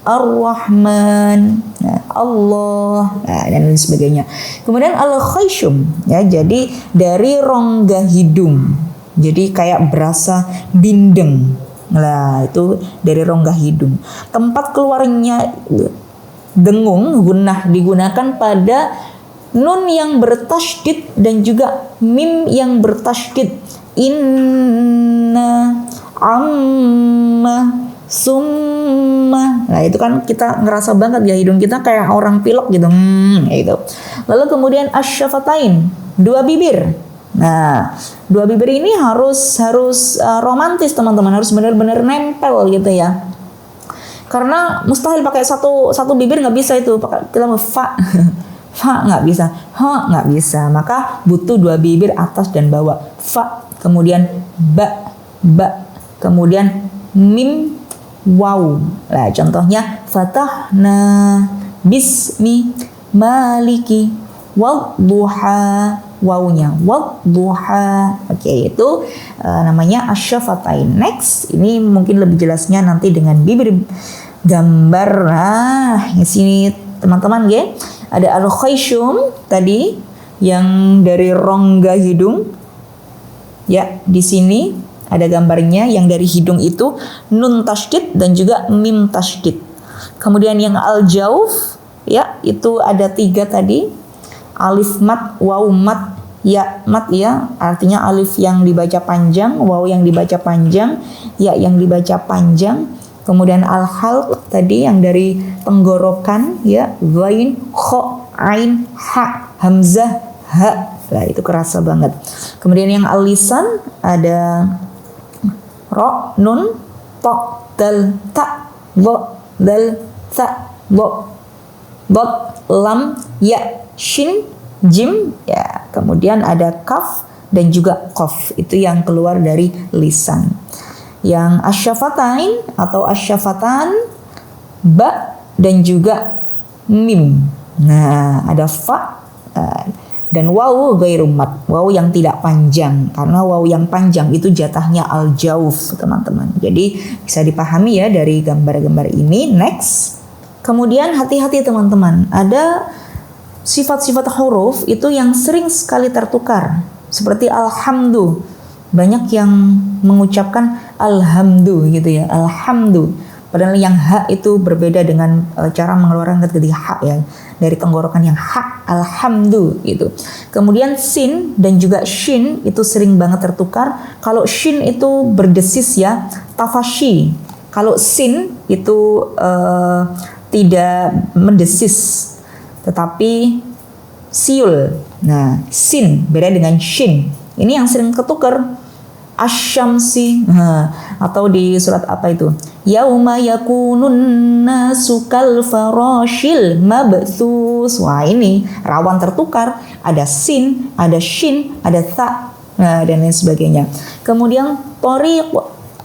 ar-rahman, nah, Allah, nah, dan lain sebagainya. Kemudian al-khayshum, ya, jadi dari rongga hidung. Jadi kayak berasa bindeng. Nah, itu dari rongga hidung. Tempat keluarnya dengung, gunnah digunakan pada nun yang bertasydid dan juga mim yang bertasydid. Inna, amma, summa. Nah, itu kan kita ngerasa banget ya, hidung kita kayak orang pilek gitu. Gitu. Lalu kemudian asyafatain, 2 bibir. Nah, dua bibir ini harus romantis teman-teman, harus benar-benar nempel gitu ya. Karena mustahil pakai satu bibir, nggak bisa itu. Kita mau fa, fa nggak bisa, ha nggak bisa. Maka butuh dua bibir atas dan bawah. Fa, kemudian ba, kemudian mim, waw. Nah, contohnya fatahna bismi maliki wadduha, wawnya wadduha. Oke, itu namanya asyafatain. Next, ini mungkin lebih jelasnya nanti dengan bibir gambar. Nah, di sini teman-teman ya, ada al-khayshum tadi yang dari rongga hidung. Ya, di sini ada gambarnya yang dari hidung itu nun tasydid dan juga mim tasydid. Kemudian yang al-jauf ya, itu ada 3 tadi. Alif mat, waw mat, ya mat ya, artinya alif yang dibaca panjang, waw yang dibaca panjang, ya yang dibaca panjang. Kemudian al-halq tadi yang dari tenggorokan ya, ghain, kha, ain, ha, hamzah, ha. Nah, itu kerasa banget. Kemudian yang al-lisan ada ro, nun, to, dal, ta, bo, dal, ta, bo, bot, lam, ya, shin, jim ya. Kemudian ada kaf dan juga qaf. Itu yang keluar dari lisan. Yang asyafatain atau asyafatan, ba dan juga mim. Nah, ada fa dan waw ghairu mat, waw yang tidak panjang. Karena waw yang panjang itu jatahnya al-jauf, teman-teman. Jadi bisa dipahami ya dari gambar-gambar ini. Next. Kemudian hati-hati teman-teman, ada sifat-sifat huruf itu yang sering sekali tertukar. Seperti alhamdu. Banyak yang mengucapkan alhamdu gitu ya, alhamdu. Padahal yang ha itu berbeda dengan cara mengeluarkan ketika ha ya, dari tenggorokan yang ha, alhamdu gitu. Kemudian sin dan juga shin itu sering banget tertukar. Kalau shin itu berdesis ya, tafashi. Kalau sin itu tidak mendesis, tetapi siul. Nah, sin beda dengan shin. Ini yang sering ketukar. Asyamsi. Atau di surat apa itu? Yauma yakunun nasu kal farashil mabthus. Wah, ini rawan tertukar. Ada sin, ada shin, ada tha, dan lain sebagainya. Kemudian toriq.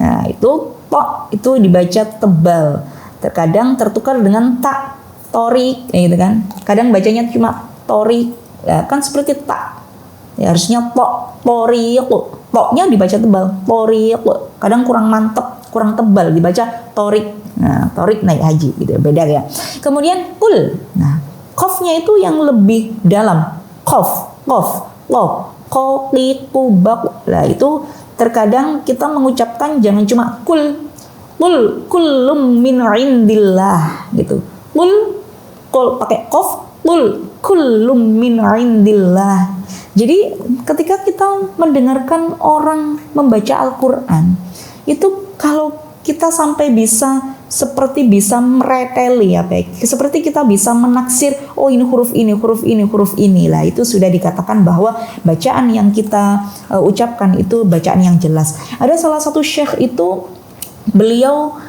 Nah, itu to itu dibaca tebal. Terkadang tertukar dengan ta, torik gitu kan. Kadang bacanya cuma torik ya, kan seperti ta ya, harusnya to, torik. To-nya dibaca tebal, torik. Kadang kurang mantep, kurang tebal dibaca torik. Nah, torik naik haji gitu, beda ya. Kemudian kul. Nah, qafnya itu yang lebih dalam. Qaf, qaqiqu baq. Nah, itu terkadang kita mengucapkan jangan cuma kul kullum min indillah gitu. Kul pakai qaf, kullum min indillah. Jadi ketika kita mendengarkan orang membaca Al-Qur'an, itu kalau kita sampai bisa seperti bisa mereteli ya, baik. Seperti kita bisa menaksir, oh ini huruf ini, huruf ini, huruf ini. Lah itu sudah dikatakan bahwa bacaan yang kita ucapkan itu bacaan yang jelas. Ada salah satu syekh itu beliau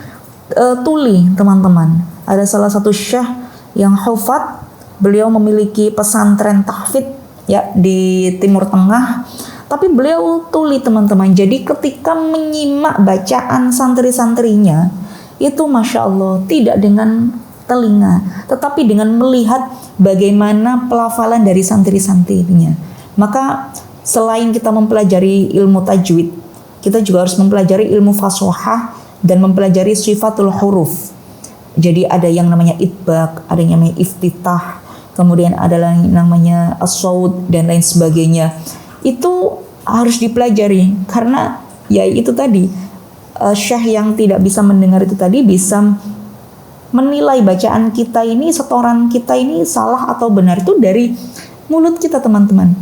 tuli, teman-teman. Ada salah satu syekh yang hufat, beliau memiliki pesantren tahfidz ya di Timur Tengah. Tapi beliau tuli, teman-teman. Jadi ketika menyimak bacaan santri-santrinya, itu Masya Allah tidak dengan telinga, tetapi dengan melihat bagaimana pelafalan dari santri-santrinya. Maka selain kita mempelajari ilmu tajwid, kita juga harus mempelajari ilmu fashohah dan mempelajari sifatul huruf. Jadi ada yang namanya itbaq, ada yang namanya iftitah, kemudian ada yang namanya as-saud dan lain sebagainya. Itu harus dipelajari karena ya itu tadi syekh yang tidak bisa mendengar itu tadi bisa menilai bacaan kita ini, setoran kita ini salah atau benar itu dari mulut kita, teman-teman.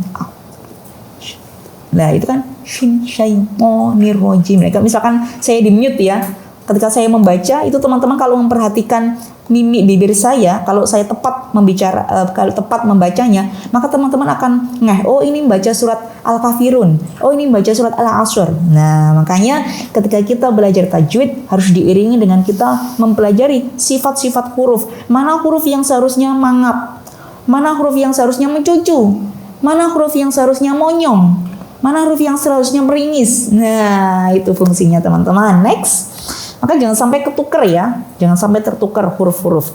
Nah itu kan syaitonir rajim. Misalkan saya di mute ya, ketika saya membaca itu teman-teman kalau memperhatikan mimik bibir saya, kalau saya tepat kalau tepat membacanya, maka teman-teman akan oh ini membaca surat Al-Kafirun, oh ini membaca surat Al-Asr. Nah, makanya ketika kita belajar tajwid harus diiringi dengan kita mempelajari sifat-sifat huruf. Mana huruf yang seharusnya mangap, mana huruf yang seharusnya mencucu, mana huruf yang seharusnya monyong, mana huruf yang seharusnya meringis. Nah, itu fungsinya teman-teman. Next. Maka jangan sampai ketukar ya, jangan sampai tertukar huruf-huruf.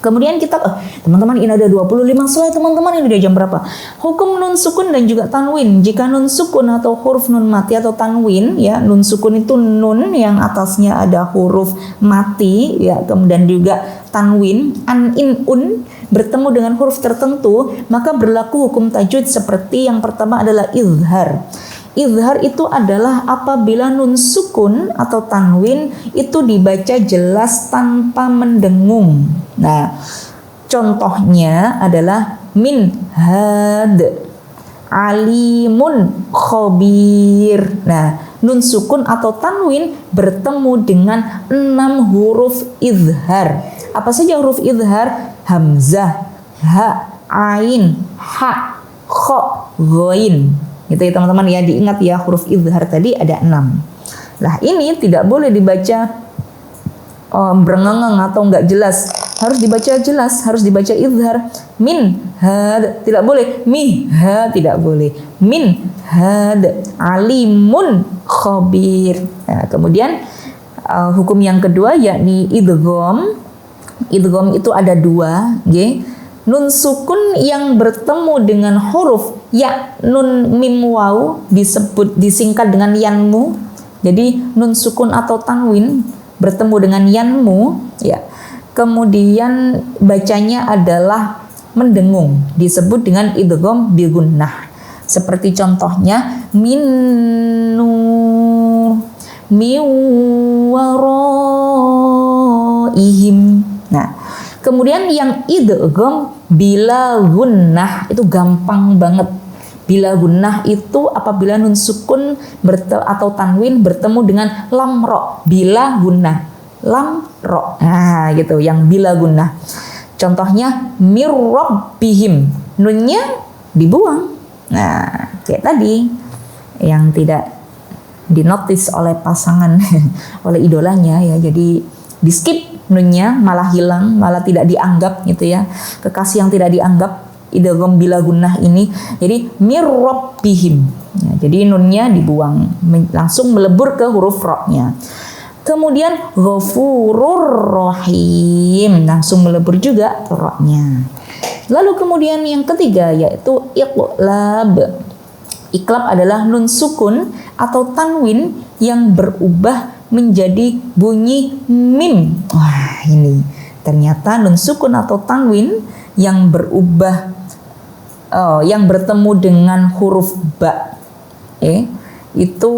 Kemudian kita, teman-teman ini ada 25 slide teman-teman, ini udah jam berapa? Hukum nun sukun dan juga tanwin. Jika nun sukun atau huruf nun mati atau tanwin, ya nun sukun itu nun yang atasnya ada huruf mati, ya kemudian juga tanwin, an, in, un, bertemu dengan huruf tertentu, maka berlaku hukum tajwid seperti yang pertama adalah izhar. Izhar itu adalah apabila nun sukun atau tanwin itu dibaca jelas tanpa mendengung. Nah, contohnya adalah min had, alimun khabir. Nah, nun sukun atau tanwin bertemu dengan 6 huruf izhar. Apa saja huruf izhar? Hamzah, ha, ain, ha, kha, ghain. Gitu ya teman-teman ya, diingat ya huruf izhar tadi ada 6. Lah ini tidak boleh dibaca berengeng atau enggak jelas. Harus dibaca jelas, harus dibaca izhar. Min had, tidak boleh. Mi ha, tidak boleh. Min had, alimun khabir. Nah, kemudian hukum yang kedua yakni idgham. Idgham itu ada 2, nggih. Nun sukun yang bertemu dengan huruf ya, nun mim waw disingkat dengan yanmu. Jadi nun sukun atau tanwin bertemu dengan yanmu, ya. Kemudian bacanya adalah mendengung, disebut dengan idgham bi gunnah. Seperti contohnya min waraihim. Nah, kemudian yang idgham bila gunnah itu gampang banget. Bila gunnah itu apabila nun sukun atau tanwin bertemu dengan lam ro. Bila gunnah, lam ro. Nah, gitu yang bila gunnah. Contohnya mir rabbihim. Nunnya dibuang. Nah, kayak tadi yang tidak dinotis oleh pasangan oleh idolanya ya. Jadi di skip nunnya, malah hilang, malah tidak dianggap gitu ya. Kekasih yang tidak dianggap, idgham bila gunnah ini. Jadi mir rabbihim. Ya, jadi nunnya dibuang, langsung melebur ke huruf ro-nya. Kemudian ghafurur rahim, langsung melebur juga ke ro-nya. Lalu kemudian yang ketiga yaitu iqlab. Iqlab adalah nun sukun atau tanwin yang berubah menjadi bunyi mim. Wah, ini ternyata nun sukun atau tanwin yang berubah yang bertemu dengan huruf ba itu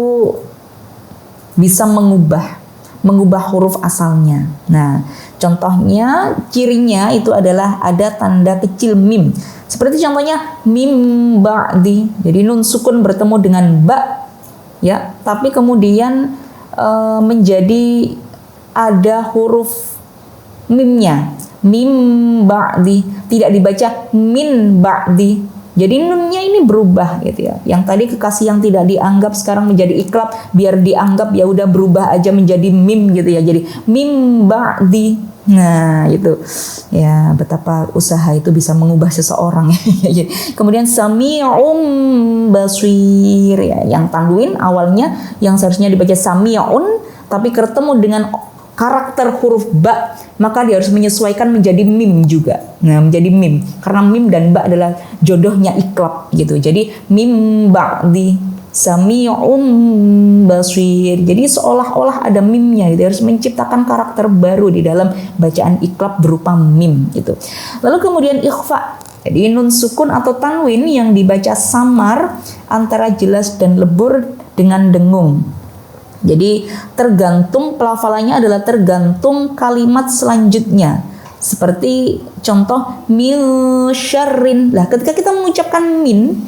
bisa mengubah huruf asalnya. Nah, contohnya cirinya itu adalah ada tanda kecil mim. Seperti contohnya mim ba'di. Jadi nun sukun bertemu dengan ba, ya, tapi kemudian menjadi ada huruf mimnya, mim ba'di, tidak dibaca min ba'di. Jadi nunnya ini berubah gitu ya. Yang tadi kekasih yang tidak dianggap sekarang menjadi iqlab, biar dianggap ya udah berubah aja menjadi mim gitu ya. Jadi mim ba'di. Nah, itu ya betapa usaha itu bisa mengubah seseorang. Kemudian sami'um basir ya, yang tanwin awalnya yang seharusnya dibaca sami'un tapi ketemu dengan karakter huruf ba, maka dia harus menyesuaikan menjadi mim juga. Nah, menjadi mim karena mim dan ba adalah jodohnya iqlab gitu. Jadi mim ba'di sami'um basir. Jadi seolah-olah ada mimnya gitu. Harus menciptakan karakter baru di dalam bacaan iqlab berupa mim gitu. Lalu kemudian ikhfa. Jadi nun sukun atau tanwin yang dibaca samar antara jelas dan lebur dengan dengung. Jadi tergantung pelafalannya adalah tergantung kalimat selanjutnya. Seperti contoh min syarrin. Lah ketika kita mengucapkan min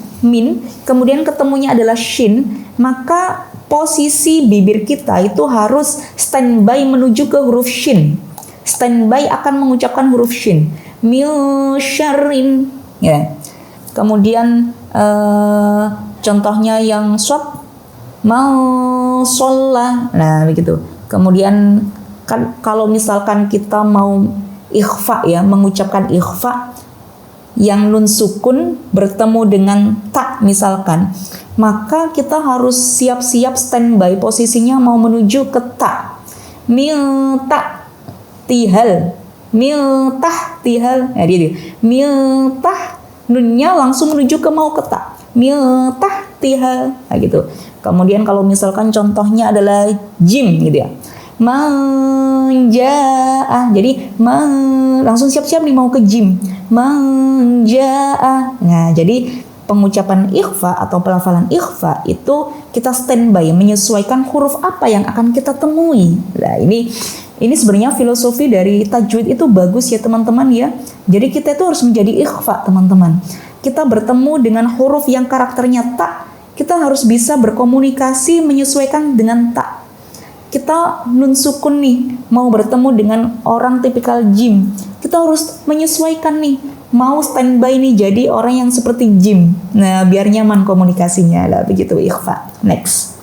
kemudian ketemunya adalah shin, maka posisi bibir kita itu harus standby menuju ke huruf shin. Standby akan mengucapkan huruf shin. Min syarrin, ya. Kemudian contohnya yang shad, mau sholah. Nah, begitu. Kemudian kan kalau misalkan kita mau ikhfa, ya, mengucapkan ikhfa yang nun sukun bertemu dengan ta misalkan, maka kita harus siap-siap standby posisinya mau menuju ke ta. Milta tihal, miltah tihal. Nah, dia miltah, nunnya langsung menuju ke mau ke ta. Miltah tihal. Nah, gitu. Kemudian kalau misalkan contohnya adalah jim gitu ya. Manja'ah. Jadi langsung siap-siap nih mau ke jim. Manja'ah. Nah, jadi pengucapan ikhfa atau pelafalan ikhfa itu kita standby menyesuaikan huruf apa yang akan kita temui. Nah, ini sebenarnya filosofi dari tajwid itu bagus ya teman-teman ya. Jadi kita itu harus menjadi ikhfa teman-teman. Kita bertemu dengan huruf yang karakternya ta, kita harus bisa berkomunikasi menyesuaikan dengan ta. Kita nun sukun nih, mau bertemu dengan orang tipikal jim, kita harus menyesuaikan nih, mau standby nih jadi orang yang seperti jim. Nah, biar nyaman komunikasinya lah, begitu ikhfa. Next.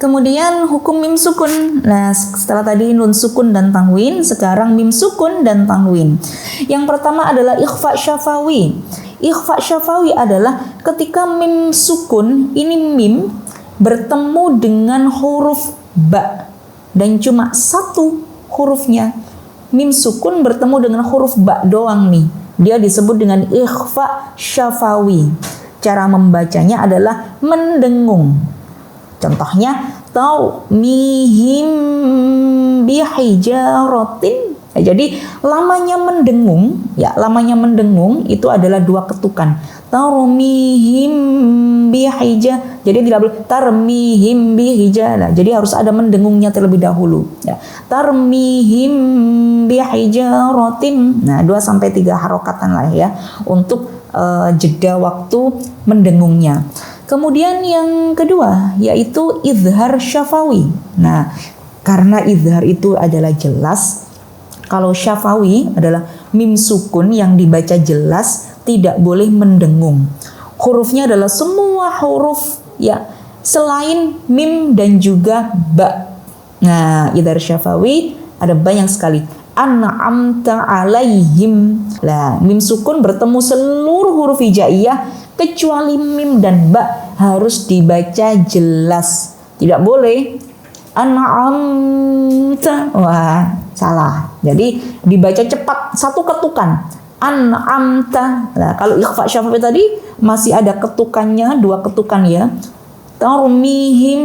Kemudian hukum mim sukun. Nah, setelah tadi nun sukun dan tanwin, sekarang mim sukun dan tanwin. Yang pertama adalah ikhfa syafawi. Ikhfa syafawi adalah ketika mim sukun, ini mim bertemu dengan huruf ba dan cuma satu hurufnya. Mim sukun bertemu dengan huruf ba doang nih. Dia disebut dengan ikhfa syafawi. Cara membacanya adalah mendengung. Contohnya taumihim bihijaratin. Jadi lamanya mendengung, ya, lamanya mendengung itu adalah dua ketukan. Tarmihim bihija. Jadi tidak boleh tarmihim bihijala. Jadi harus ada mendengungnya terlebih dahulu, ya. Tarmihim bihijaratin. Nah, 2 sampai 3 harokatan lah ya untuk jeda waktu mendengungnya. Kemudian yang kedua yaitu izhar syafawi. Nah, karena izhar itu adalah jelas, kalau syafawi adalah mim sukun yang dibaca jelas, tidak boleh mendengung. Hurufnya adalah semua huruf ya selain mim dan juga ba. Nah, izhar syafawi ada banyak sekali. An'amta alaihim. Lah, mim sukun bertemu seluruh huruf hijaiyah kecuali mim dan ba harus dibaca jelas. Tidak boleh an'amta. Wah, salah. Jadi dibaca cepat, satu ketukan. An'amta. Nah, kalau ikhfa syafawi tadi masih ada ketukannya, 2 ketukan ya. Tarmihim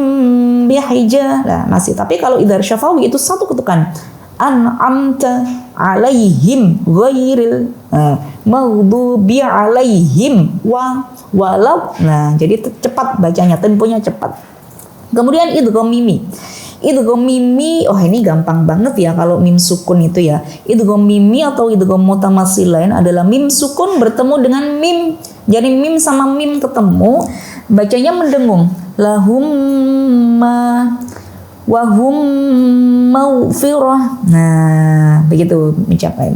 bihija. Nah, masih. Tapi kalau idhar syafawi itu satu ketukan. An'amta alaihim ghairil maghdubi alaihim walau. Nah, jadi cepat bacanya, temponya cepat. Kemudian idgham mimi. Idgham mimi, oh ini gampang banget ya kalau mim sukun itu ya. Idgham mimi atau idgham mutamatsilain adalah mim sukun bertemu dengan mim. Jadi mim sama mim ketemu, bacanya mendengung. Lahum ma wahum maghfirah. Nah, begitu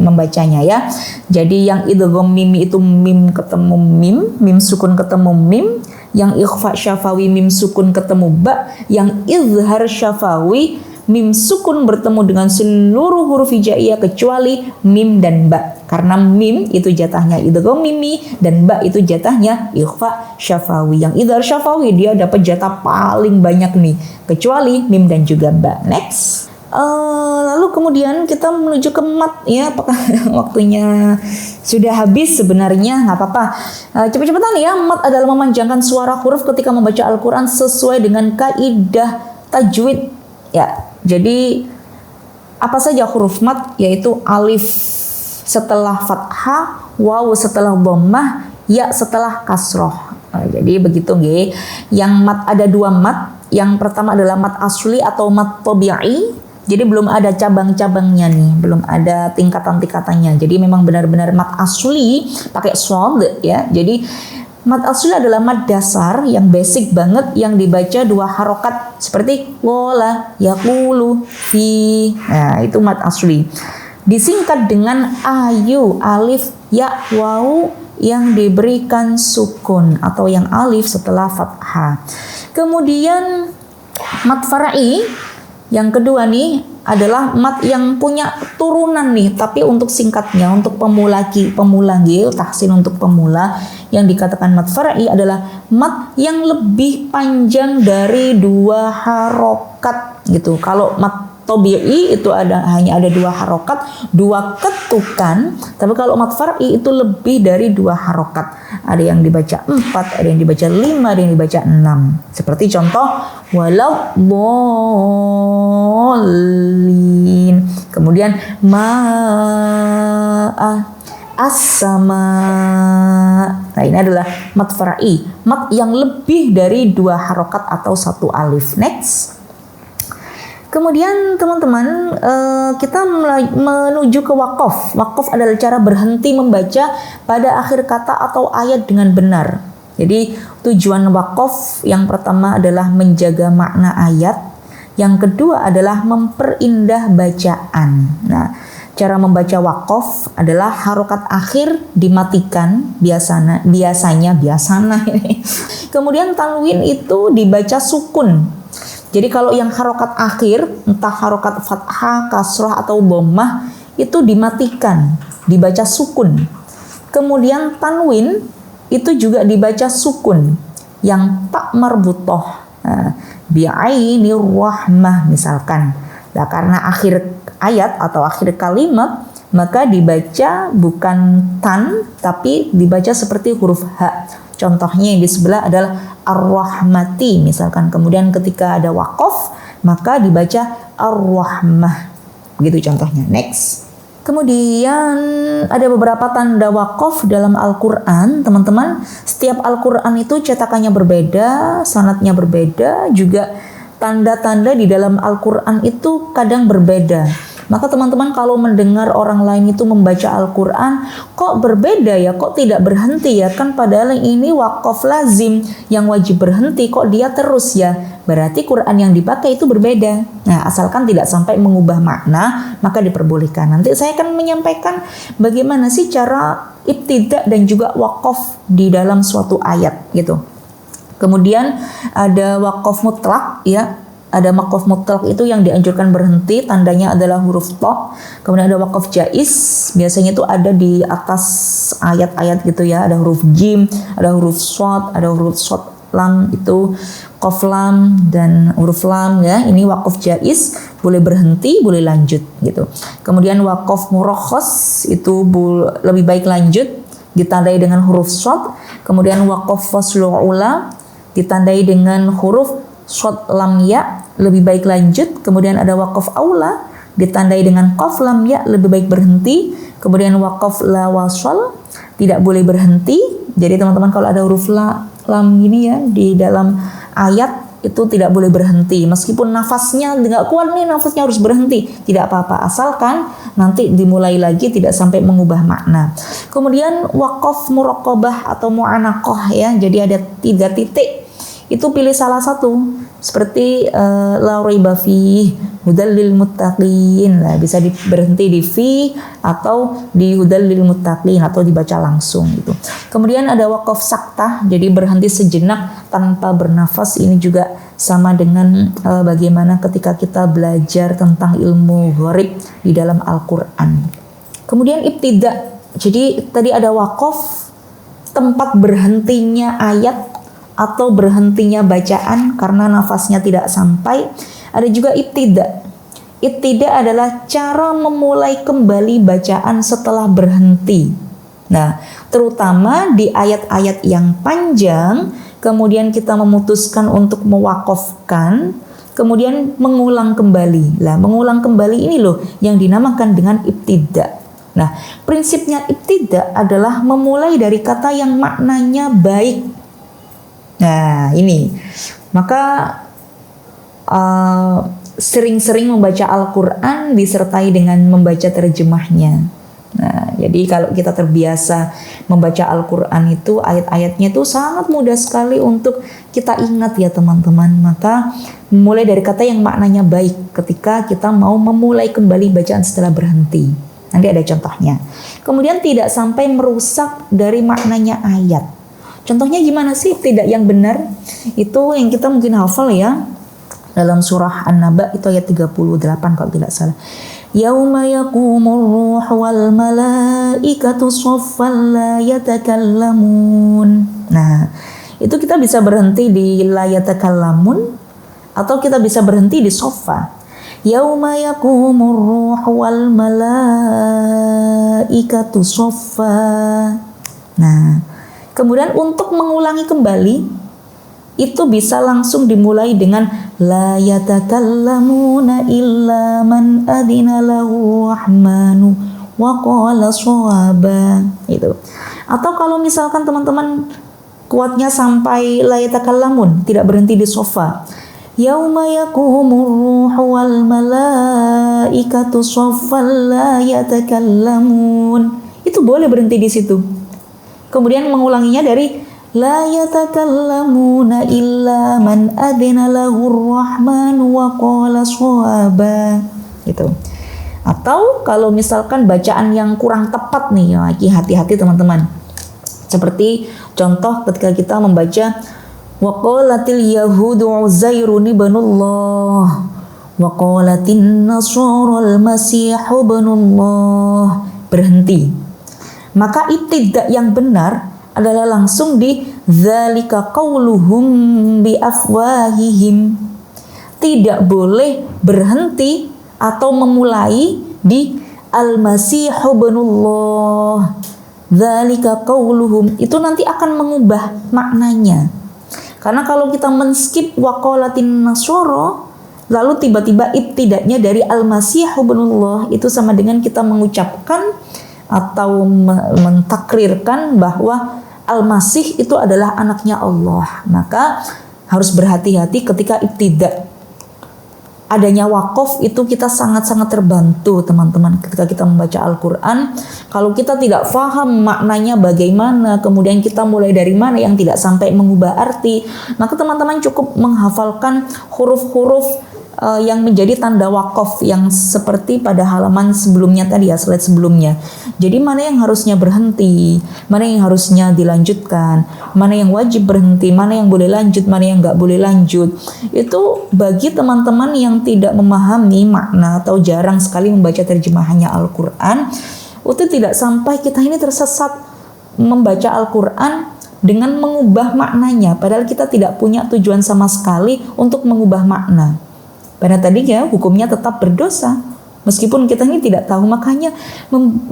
membacanya ya. Jadi yang idgham mimi itu mim ketemu mim, mim sukun ketemu mim. Yang ikhfa syafawi mim sukun ketemu ba. Yang izhar syafawi mim sukun bertemu dengan seluruh huruf hijaiyah kecuali mim dan ba. Karena mim itu jatahnya idgham mimi dan ba itu jatahnya ikhfa syafawi. Yang izhar syafawi dia dapat jatah paling banyak nih kecuali mim dan juga ba. Next. Lalu kemudian kita menuju ke mat ya. Apakah waktunya sudah habis? Sebenarnya nggak apa-apa. Cepet-cepetan ya. Mat adalah memanjangkan suara huruf ketika membaca Al-Quran sesuai dengan kaidah tajwid ya. Jadi apa saja huruf mat, yaitu alif setelah fathah, waw setelah dhammah, ya setelah kasroh. Jadi begitu nggih. Yang mat ada 2 mat. Yang pertama adalah mat asli atau mat tabi'i. Jadi belum ada cabang-cabangnya nih, belum ada tingkatan-tingkatannya. Jadi memang benar-benar mat asli pakai shad ya. Jadi Mad asli adalah mad dasar yang basic banget yang dibaca 2 harokat seperti qola, yaqulu, fi. Nah, itu mad asli. Disingkat dengan ayu, alif, ya, waw yang diberikan sukun atau yang alif setelah fathah. Kemudian mad far'i yang kedua nih adalah mad yang punya turunan nih, tapi untuk singkatnya, untuk pemula tahsin untuk pemula, yang dikatakan mad far'i adalah mad yang lebih panjang dari 2 harokat gitu. Kalau mad tabi'i itu hanya ada 2 harokat, 2 ketukan, tapi kalau mad far'i itu lebih dari 2 harokat. Ada yang dibaca 4, ada yang dibaca 5, ada yang dibaca 6. Seperti contoh walau bolin. Kemudian as-sama. Nah, ini adalah mad far'i, mad yang lebih dari 2 harokat atau 1 alif. Next. Kemudian teman-teman, kita menuju ke waqaf. Waqaf adalah cara berhenti membaca pada akhir kata atau ayat dengan benar. Jadi tujuan waqaf yang pertama adalah menjaga makna ayat, yang kedua adalah memperindah bacaan. Nah, cara membaca waqaf adalah harokat akhir dimatikan biasanya. Kemudian tanwin itu dibaca sukun. Jadi kalau yang harokat akhir, entah harokat fathah, kasrah atau dhammah, itu dimatikan, dibaca sukun. Kemudian tanwin itu juga dibaca sukun, yang tak marbutoh, bi'ainir rahmah misalkan. Nah, karena akhir ayat atau akhir kalimat, maka dibaca bukan tan, tapi dibaca seperti huruf ha. Contohnya yang di sebelah adalah ar-rahmati misalkan. Kemudian ketika ada waqaf maka dibaca ar-rahmah. Begitu contohnya. Next. Kemudian ada beberapa tanda waqaf dalam Al-Qur'an, teman-teman. Setiap Al-Qur'an itu cetakannya berbeda, sanadnya berbeda, juga tanda-tanda di dalam Al-Qur'an itu kadang berbeda. Maka teman-teman kalau mendengar orang lain itu membaca Al-Quran, kok berbeda ya, kok tidak berhenti ya, kan padahal ini waqaf lazim yang wajib berhenti, kok dia terus ya, berarti Quran yang dipakai itu berbeda. Nah, asalkan tidak sampai mengubah makna, maka diperbolehkan. Nanti saya akan menyampaikan bagaimana sih cara ibtida dan juga waqaf di dalam suatu ayat gitu. Kemudian ada waqaf mutlak ya. Ada waqaf mutlak itu yang dianjurkan berhenti, tandanya adalah huruf ta. Kemudian ada waqaf jaiz, biasanya itu ada di atas ayat-ayat gitu ya. Ada huruf jim, ada huruf shad, ada huruf shad lam, itu qaf lam dan huruf lam ya. Ini waqaf jaiz, boleh berhenti, boleh lanjut gitu. Kemudian waqaf murakhas itu lebih baik lanjut, ditandai dengan huruf shad. Kemudian waqaf faslul ula ditandai dengan huruf shad lam ya, lebih baik lanjut. Kemudian ada waqaf aula ditandai dengan qaf lam ya, lebih baik berhenti. Kemudian waqaf la wasal, tidak boleh berhenti. Jadi teman-teman kalau ada huruf lam gini ya di dalam ayat itu tidak boleh berhenti. Meskipun nafasnya nggak kuat nih, nafasnya harus berhenti, tidak apa-apa, asalkan nanti dimulai lagi tidak sampai mengubah makna. Kemudian waqaf muraqabah atau mu'anaqah ya, jadi ada 3 titik. Itu pilih salah satu, seperti la raiba fi hudal lil muttaqin. Lah, bisa berhenti di fi atau di hudal lil muttaqin atau dibaca langsung gitu. Kemudian ada waqaf saktah, jadi berhenti sejenak tanpa bernafas. Ini juga sama dengan bagaimana ketika kita belajar tentang ilmu gharib di dalam Al-Qur'an. Kemudian ibtida. Jadi tadi ada waqaf, tempat berhentinya ayat atau berhentinya bacaan karena nafasnya tidak sampai. Ada juga ibtida. Ibtida adalah cara memulai kembali bacaan setelah berhenti. Nah, terutama di ayat-ayat yang panjang, kemudian kita memutuskan untuk mewakafkan, kemudian mengulang kembali. Lah, mengulang kembali ini loh yang dinamakan dengan ibtida. Nah, prinsipnya ibtida adalah memulai dari kata yang maknanya baik. Nah, ini. Maka sering-sering membaca Al-Quran disertai dengan membaca terjemahnya. Nah, jadi kalau kita terbiasa membaca Al-Quran itu ayat-ayatnya itu sangat mudah sekali untuk kita ingat ya teman-teman. Maka mulai dari kata yang maknanya baik ketika kita mau memulai kembali bacaan setelah berhenti. Nanti ada contohnya. Kemudian tidak sampai merusak dari maknanya ayat. Contohnya gimana sih tidak yang benar? Itu yang kita mungkin hafal ya. Dalam surah An-Naba itu ayat 38 kalau tidak salah. Yauma yaqumur ruhu wal malaikatu shaffan la yatakallamun. Nah, itu kita bisa berhenti di la yatakallamun atau kita bisa berhenti di shaffa. Yauma yaqumur ruhu wal malaikatu shaffa. Nah, kemudian untuk mengulangi kembali itu bisa langsung dimulai dengan la yatakallamuna illa man adina lahu rahmanu wa qala shawaba. Itu. Atau kalau misalkan teman-teman kuatnya sampai la yatakallamun, tidak berhenti di sofa. Yauma yaqumur ruhu wal malaikatu shaffan la yatakallamun. Itu boleh berhenti di situ. Kemudian mengulanginya dari la yatakallamuna illa man adina lahu rahmanu wa qala shawaba. Gitu. Atau kalau misalkan bacaan yang kurang tepat nih, ya, hati-hati teman-teman. Seperti contoh ketika kita membaca wa qalatil yahudu Uzairun ibnullah wa qalatin nasara al-masih ibnullah. Berhenti. Maka ibtidak yang benar adalah langsung di dzalika qauluhum bi afwahihim. Tidak boleh berhenti atau memulai di al-masih ibnullah. Dzalika qauluhum itu nanti akan mengubah maknanya. Karena kalau kita men-skip waqalatin nasara lalu tiba-tiba ibtidaknya dari al-masih ibnullah, itu sama dengan kita mengucapkan atau mentakrirkan bahwa Al-Masih itu adalah anaknya Allah. Maka harus berhati-hati ketika ibtidak. Adanya wakaf itu kita sangat-sangat terbantu teman-teman ketika kita membaca Al-Quran. Kalau kita tidak paham maknanya bagaimana, kemudian kita mulai dari mana yang tidak sampai mengubah arti, maka teman-teman cukup menghafalkan huruf-huruf yang menjadi tanda wakaf yang seperti pada halaman sebelumnya tadi ya, slide sebelumnya. Jadi mana yang harusnya berhenti, mana yang harusnya dilanjutkan, mana yang wajib berhenti, mana yang boleh lanjut, mana yang nggak boleh lanjut. Itu bagi teman-teman yang tidak memahami makna atau jarang sekali membaca terjemahannya Al-Quran, itu tidak sampai kita ini tersesat membaca Al-Quran dengan mengubah maknanya, padahal kita tidak punya tujuan sama sekali untuk mengubah makna. Pada tadinya hukumnya tetap berdosa meskipun kita ini tidak tahu. Makanya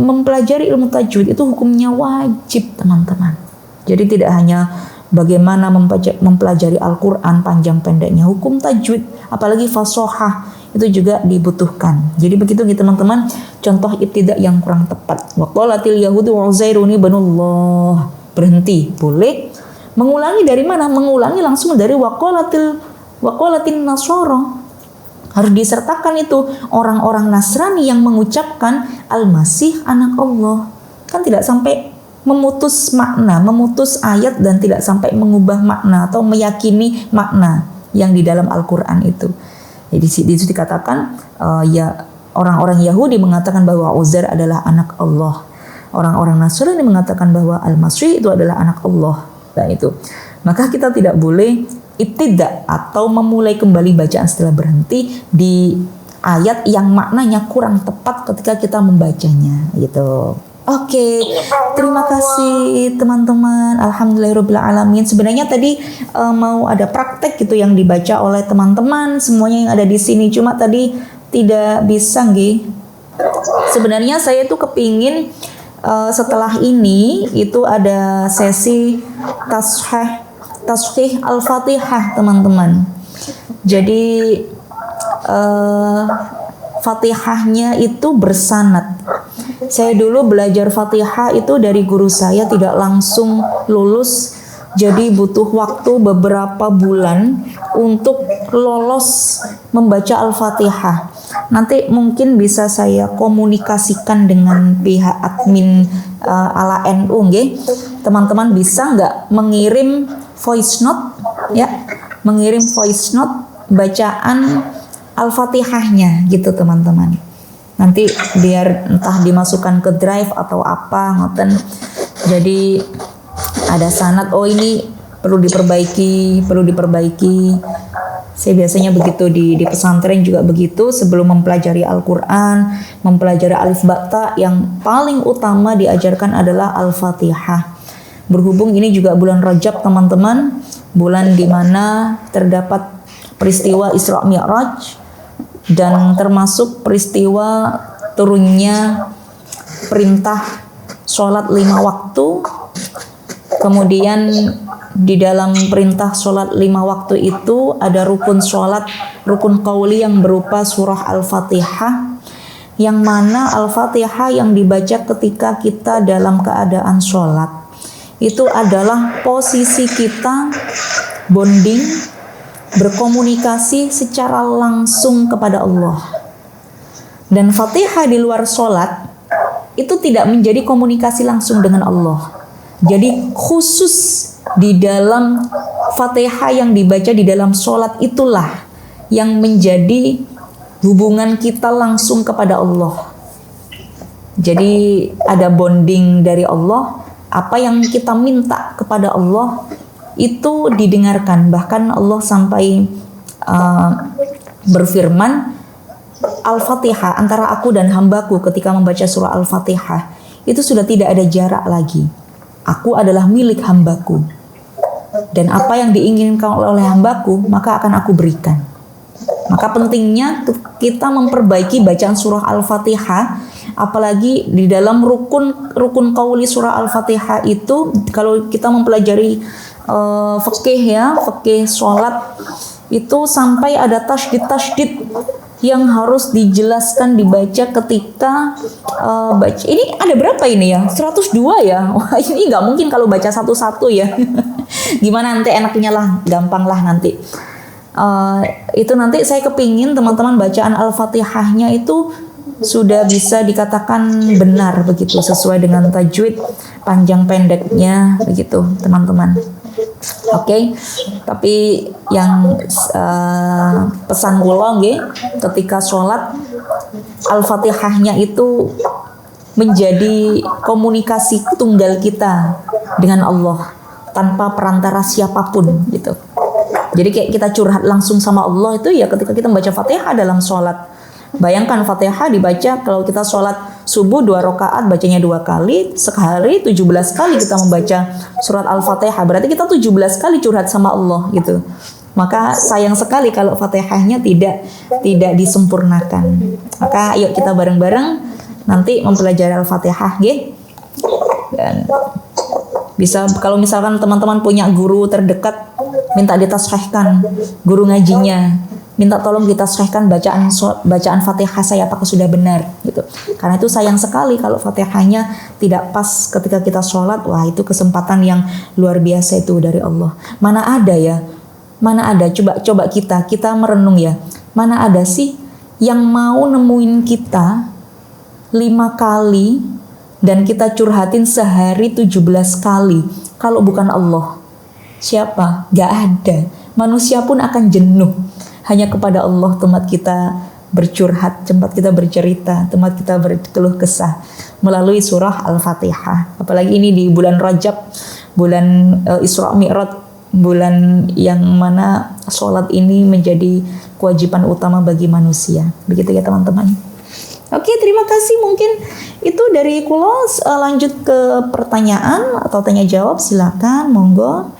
mempelajari ilmu tajwid itu hukumnya wajib teman-teman. Jadi tidak hanya bagaimana mempelajari Al-Quran panjang pendeknya, hukum tajwid apalagi fashohah itu juga dibutuhkan. Jadi begitu gitu teman-teman, contoh ibtidak yang kurang tepat. Waqalatil yahudu Uzairun ibnullah. Berhenti boleh. Mengulangi dari mana? Mengulangi langsung dari waqalatin nasara. Harus disertakan itu orang-orang Nasrani yang mengucapkan Al-Masih anak Allah. Kan tidak sampai memutus makna, memutus ayat dan tidak sampai mengubah makna atau meyakini makna yang di dalam Al-Quran itu. Jadi di situ dikatakan ya orang-orang Yahudi mengatakan bahwa Uzair adalah anak Allah. Orang-orang Nasrani mengatakan bahwa Al-Masih itu adalah anak Allah. Nah itu. Maka kita tidak boleh ibtidak atau memulai kembali bacaan setelah berhenti di ayat yang maknanya kurang tepat ketika kita membacanya gitu. Oke, terima kasih teman-teman. Alhamdulillahirobbilalamin. Sebenarnya tadi mau ada praktek gitu yang dibaca oleh teman-teman semuanya yang ada di sini, cuma tadi tidak bisa nggih. Sebenarnya saya tuh kepingin setelah ini itu ada sesi tashih Al-Fatihah teman-teman. Jadi Fatihahnya itu bersanad. Saya dulu belajar Fatihah itu dari guru saya, tidak langsung lulus Jadi butuh waktu beberapa bulan untuk lolos membaca Al-Fatihah. Nanti mungkin bisa saya komunikasikan dengan pihak admin ala NU, nggih. Teman-teman bisa nggak mengirim voice note, ya, mengirim voice note bacaan Al-Fatihahnya gitu teman-teman. Nanti biar entah dimasukkan ke drive atau apa ngoten. Jadi ada sanad, oh ini perlu diperbaiki. Saya biasanya begitu di pesantren juga begitu, sebelum mempelajari Al-Quran, mempelajari alif ba ta, yang paling utama diajarkan adalah Al-Fatihah. Berhubung ini juga bulan Rajab teman-teman, bulan dimana terdapat peristiwa Isra Mi'raj dan termasuk peristiwa turunnya perintah sholat 5 waktu. Kemudian di dalam perintah sholat 5 waktu itu ada rukun sholat, rukun qauli yang berupa surah Al-Fatihah, yang mana Al-Fatihah yang dibaca ketika kita dalam keadaan sholat itu adalah posisi kita bonding, berkomunikasi secara langsung kepada Allah. Dan Fatihah di luar sholat itu tidak menjadi komunikasi langsung dengan Allah. Jadi khusus di dalam Fatihah yang dibaca di dalam sholat itulah yang menjadi hubungan kita langsung kepada Allah. Jadi ada bonding dari Allah, apa yang kita minta kepada Allah itu didengarkan. Bahkan Allah sampai berfirman, Al-Fatihah, antara aku dan hambaku ketika membaca surah Al-Fatihah itu sudah tidak ada jarak lagi. Aku adalah milik hambaku, dan apa yang diinginkan oleh hambaku maka akan aku berikan. Maka pentingnya kita memperbaiki bacaan surah Al-Fatihah, apalagi di dalam rukun qauli surah Al-Fatihah itu. Kalau kita mempelajari fikih sholat itu sampai ada tasydid yang harus dijelaskan dibaca ketika baca. Ini ada berapa ini ya? 102 ya? Wah, ini nggak mungkin kalau baca satu-satu ya. Gimana nanti enaknya lah, gampang lah nanti. Itu nanti saya kepingin teman-teman bacaan Al-Fatihahnya itu sudah bisa dikatakan benar begitu, sesuai dengan tajwid, panjang pendeknya begitu teman-teman. Oke, tapi yang pesan kula nggih, ketika sholat Al-Fatihahnya itu menjadi komunikasi tunggal kita dengan Allah tanpa perantara siapapun gitu. Jadi kayak kita curhat langsung sama Allah itu ya ketika kita membaca Fatihah dalam sholat. Bayangkan Fatihah dibaca, kalau kita sholat subuh 2 rakaat bacanya 2 kali, sehari 17 kali kita membaca surat Al-Fatihah, berarti kita 17 kali curhat sama Allah gitu. Maka sayang sekali kalau Fatihahnya tidak disempurnakan. Maka yuk kita bareng-bareng nanti mempelajari Al-Fatihah nggih. Dan bisa, kalau misalkan teman-teman punya guru terdekat, minta ditasrihkan guru ngajinya, minta tolong ditasrihkan bacaan Fatihah saya apakah sudah benar gitu. Karena itu sayang sekali kalau Fatihahnya tidak pas ketika kita sholat. Wah, itu kesempatan yang luar biasa itu dari Allah. Mana ada ya? Mana ada? Coba kita merenung ya. Mana ada sih yang mau nemuin kita 5 kali dan kita curhatin sehari 17 kali kalau bukan Allah? Siapa? Gak ada. Manusia pun akan jenuh. Hanya kepada Allah tempat kita bercurhat, tempat kita bercerita, tempat kita berkeluh kesah melalui surah Al-Fatihah. Apalagi ini di bulan Rajab, bulan Isra Mi'raj, bulan yang mana sholat ini menjadi kewajiban utama bagi manusia. Begitu ya teman-teman. Oke, terima kasih. Mungkin itu dari kula. Lanjut ke pertanyaan atau tanya jawab, silakan, monggo.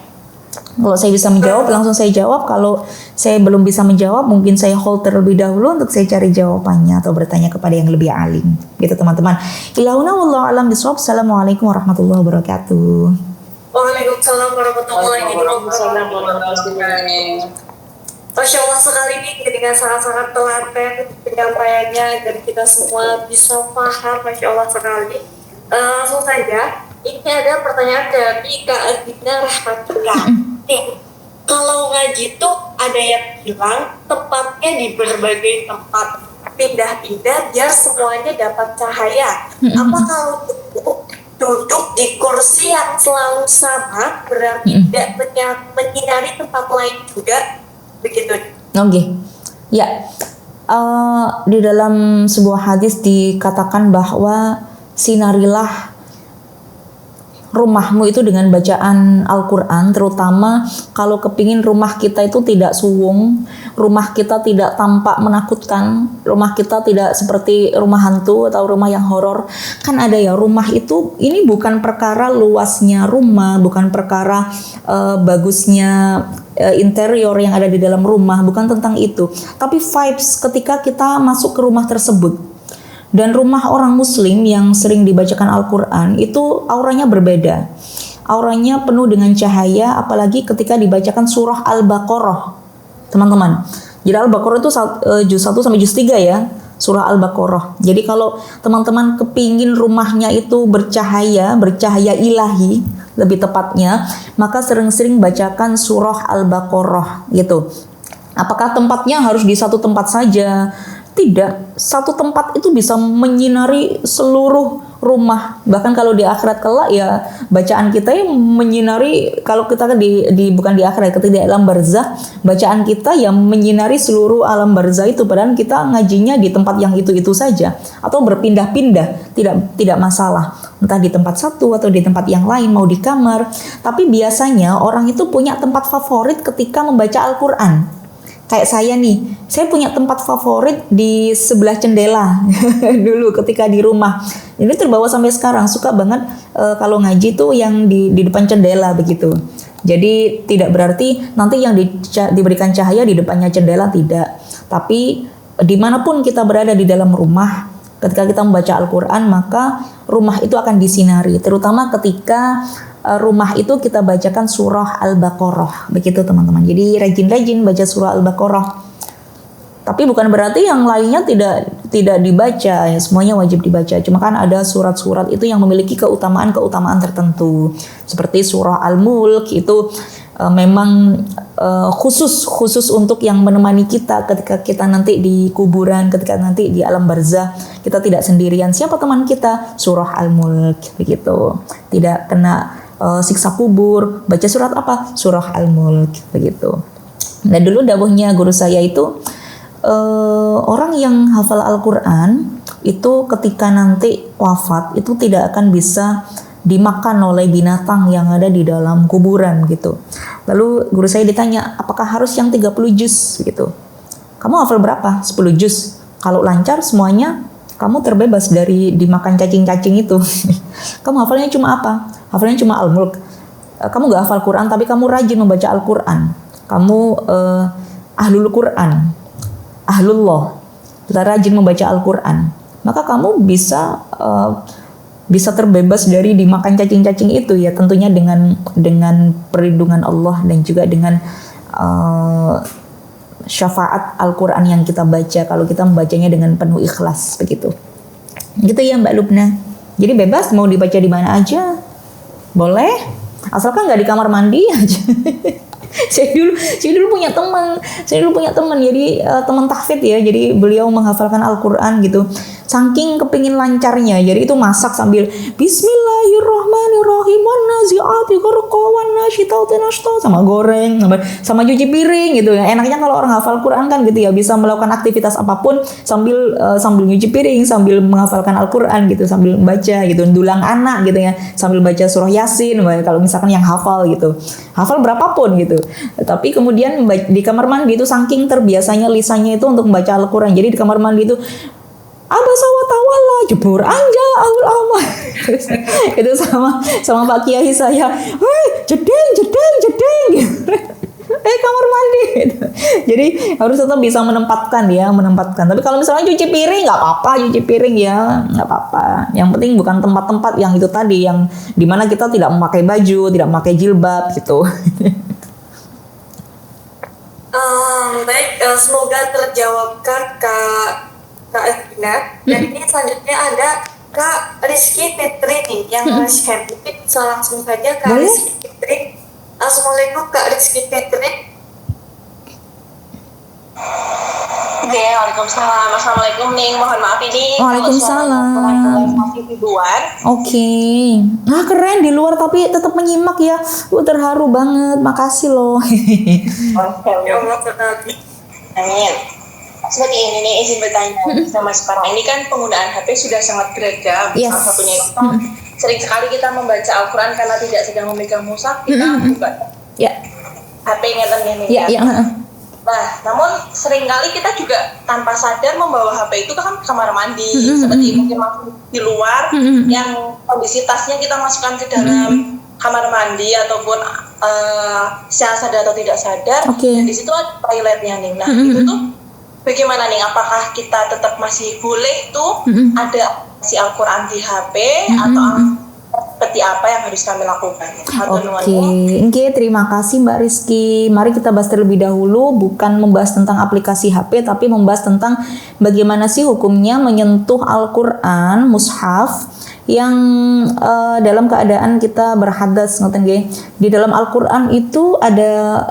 Kalau saya bisa menjawab, langsung saya jawab. Kalau saya belum bisa menjawab, mungkin saya hold terlebih dahulu untuk saya cari jawabannya atau bertanya kepada yang lebih alim. Gitu teman-teman. Ilahuna wallahu a'lam bishawab. Assalamualaikum warahmatullahi wabarakatuh. Waalaikumsalam warahmatullahi wabarakatuh. Masya Allah sekali nih dengan sangat-sangat telaten penyampaiannya agar kita semua bisa paham. Masya Allah sekali. Langsung saja, ini ada pertanyaan dari Kak Adina Rahmatullah. Nih, kalau ngaji tuh ada yang bilang tempatnya di berbagai tempat, pindah-pindah biar semuanya dapat cahaya. Apa kalau duduk di kursi yang selalu sama berarti tidak menyinari tempat lain juga? Begitu. Oke. Ya. Di dalam sebuah hadis dikatakan bahwa sinarilah rumahmu itu dengan bacaan Al-Quran, terutama kalau kepingin rumah kita itu tidak suwung, rumah kita tidak tampak menakutkan, rumah kita tidak seperti rumah hantu atau rumah yang horor. Kan ada ya, rumah itu ini bukan perkara luasnya rumah, bukan perkara bagusnya interior yang ada di dalam rumah, bukan tentang itu, tapi vibes ketika kita masuk ke rumah tersebut. Dan rumah orang muslim yang sering dibacakan Al-Quran itu auranya berbeda. Auranya penuh dengan cahaya, apalagi ketika dibacakan surah Al-Baqarah. Teman-teman, jadi Al-Baqarah itu juz 1 sampai juz 3 ya, surah Al-Baqarah. Jadi kalau teman-teman kepingin rumahnya itu bercahaya ilahi lebih tepatnya, maka sering-sering bacakan surah Al-Baqarah gitu. Apakah tempatnya harus di satu tempat saja? Tidak, satu tempat itu bisa menyinari seluruh rumah. Bahkan kalau di akhirat kelak ya bacaan kita yang menyinari, kalau kita bukan di akhirat, ketika di alam barzah, bacaan kita yang menyinari seluruh alam barzah itu, padahal kita ngajinya di tempat yang itu saja atau berpindah-pindah, tidak masalah. Entah di tempat satu atau di tempat yang lain, mau di kamar. Tapi biasanya orang itu punya tempat favorit ketika membaca Al-Quran. Kayak saya nih, saya punya tempat favorit di sebelah jendela dulu ketika di rumah. Ini terbawa sampai sekarang, suka banget kalau ngaji tuh yang di depan jendela begitu. Jadi tidak berarti nanti yang diberikan cahaya di depannya jendela, tidak. Tapi dimanapun kita berada di dalam rumah, ketika kita membaca Al-Quran, maka rumah itu akan disinari. Terutama ketika rumah itu kita bacakan surah Al-Baqarah, begitu teman-teman. Jadi rajin-rajin baca surah Al-Baqarah. Tapi bukan berarti yang lainnya tidak dibaca, ya semuanya wajib dibaca. Cuma kan ada surat-surat itu yang memiliki keutamaan tertentu. Seperti surah Al-Mulk itu memang khusus untuk yang menemani kita ketika kita nanti di kuburan, ketika nanti di alam barzah, kita tidak sendirian. Siapa teman kita? Surah Al-Mulk, begitu. Tidak kena siksa kubur, baca surat apa? Surah Al-Mulk, begitu. Dan dulu dawuhnya guru saya itu orang yang hafal Al-Quran itu ketika nanti wafat itu tidak akan bisa dimakan oleh binatang yang ada di dalam kuburan gitu. Lalu guru saya ditanya, apakah harus yang 30 juz gitu? Kamu hafal berapa? 10 juz. Kalau lancar semuanya, kamu terbebas dari dimakan cacing-cacing itu. Kamu hafalnya cuma apa? Hafalnya cuma Al-Mulk. Kamu gak hafal Quran, tapi kamu rajin membaca Al-Quran. Kamu ahlul Quran, ahlullah, kita rajin membaca Al-Quran. Maka kamu bisa terbebas dari dimakan cacing-cacing itu ya, tentunya dengan perlindungan Allah dan juga dengan syafaat Al-Quran yang kita baca kalau kita membacanya dengan penuh ikhlas, begitu. Gitu ya Mbak Lubna. Jadi bebas mau dibaca di mana aja, boleh, asalkan nggak di kamar mandi aja. Saya dulu punya teman, jadi teman tahfidz ya, jadi beliau menghafalkan Al-Quran gitu. Saking kepingin lancarnya, jadi itu masak sambil Bismillahirrahmanirrahim nazi'ati gharqa wan nasyitati nashta, sama goreng, sama cuci piring gitu ya. Enaknya kalau orang hafal Quran kan gitu ya, bisa melakukan aktivitas apapun sambil nyuci piring, sambil menghafalkan Al-Quran gitu, sambil membaca gitu, dulang anak gitu ya, sambil baca surah Yasin kalau misalkan yang hafal gitu. Hafal berapapun gitu. Tapi kemudian di kamar mandi itu saking terbiasanya lisannya itu untuk membaca Al-Quran. Jadi di kamar mandi itu abasa wa tawalla, jebur anja aul amal. Itu sama Pak Kiai saya, jedeng kamar mandi gitu. Jadi harus tetap bisa menempatkan. Tapi kalau misalnya cuci piring nggak apa-apa, nggak apa-apa. Yang penting bukan tempat-tempat yang itu tadi, yang dimana kita tidak memakai baju, tidak memakai jilbab gitu. Baik, semoga terjawabkan Kak Edina. Dan ini selanjutnya ada Kak Rizky Fitri nih yang share. Mungkin bisa langsung saja Kak Boleh? Rizky Fitri. Assalamualaikum Kak Rizky Fitri. Oke, waalaikumsalam. Assalamualaikum Ning. Mohon maaf ini. Waalaikumsalam. Masih di luar. Oke. Nah, keren di luar tapi tetap menyimak ya. Terharu banget. Makasih loh. Ya Allah Nabi. Amin. Seperti ini nih, izin bertanya sama sekarang ini kan penggunaan HP sudah sangat beragam. Yes. Salah satunya itu kan sering sekali kita membaca Al-Quran karena tidak sedang memegang mushaf, kita buka Ya. HP ngeten nih. Ya, ya. Nah, namun seringkali kita juga tanpa sadar membawa HP itu kan ke kamar mandi, seperti mungkin masuk di luar, yang kondisi tasnya kita masukkan ke dalam kamar mandi ataupun secara sadar atau tidak sadar. Oke. Dan di situ ada toiletnya nih. Nah, itu tuh bagaimana nih? Apakah kita tetap masih boleh tuh ada si Al-Quran di HP atau seperti apa yang harus kami lakukan? Oke, terima kasih Mbak Rizky. Mari kita bahas terlebih dahulu, bukan membahas tentang aplikasi HP, tapi membahas tentang bagaimana sih hukumnya menyentuh Al-Quran, mushaf, yang dalam keadaan kita berhadas. Di dalam Al-Quran itu ada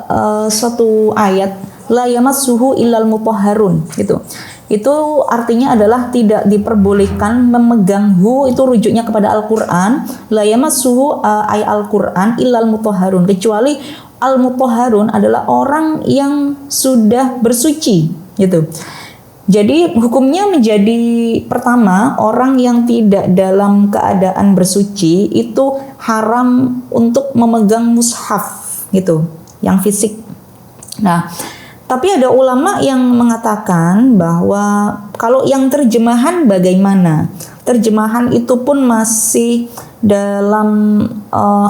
suatu ayat, la yamassuhu illal mutahharun, gitu. Itu artinya adalah tidak diperbolehkan memegang itu rujuknya kepada Al-Quran, la yamassuhu ay Al-Quran illal mutahharun, kecuali al-mutahharun adalah orang yang sudah bersuci, gitu. Jadi hukumnya menjadi pertama, orang yang tidak dalam keadaan bersuci itu haram untuk memegang mushaf, gitu, yang fisik. Nah, tapi ada ulama yang mengatakan bahwa kalau yang terjemahan bagaimana? Terjemahan itu pun masih dalam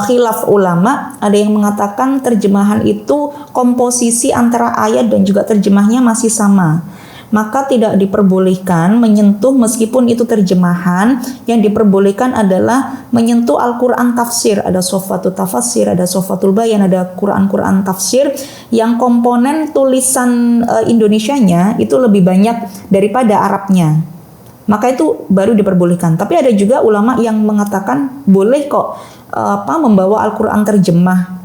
khilaf ulama. Ada yang mengatakan terjemahan itu komposisi antara ayat dan juga terjemahnya masih sama. Maka tidak diperbolehkan menyentuh meskipun itu terjemahan. Yang diperbolehkan adalah menyentuh Al-Quran tafsir. Ada Sofatul Tafsir, ada Sofatul Bayan, ada Quran-Quran tafsir yang komponen tulisan Indonesianya itu lebih banyak daripada Arabnya. Maka itu baru diperbolehkan. Tapi ada juga ulama yang mengatakan boleh kok membawa Al-Quran terjemah,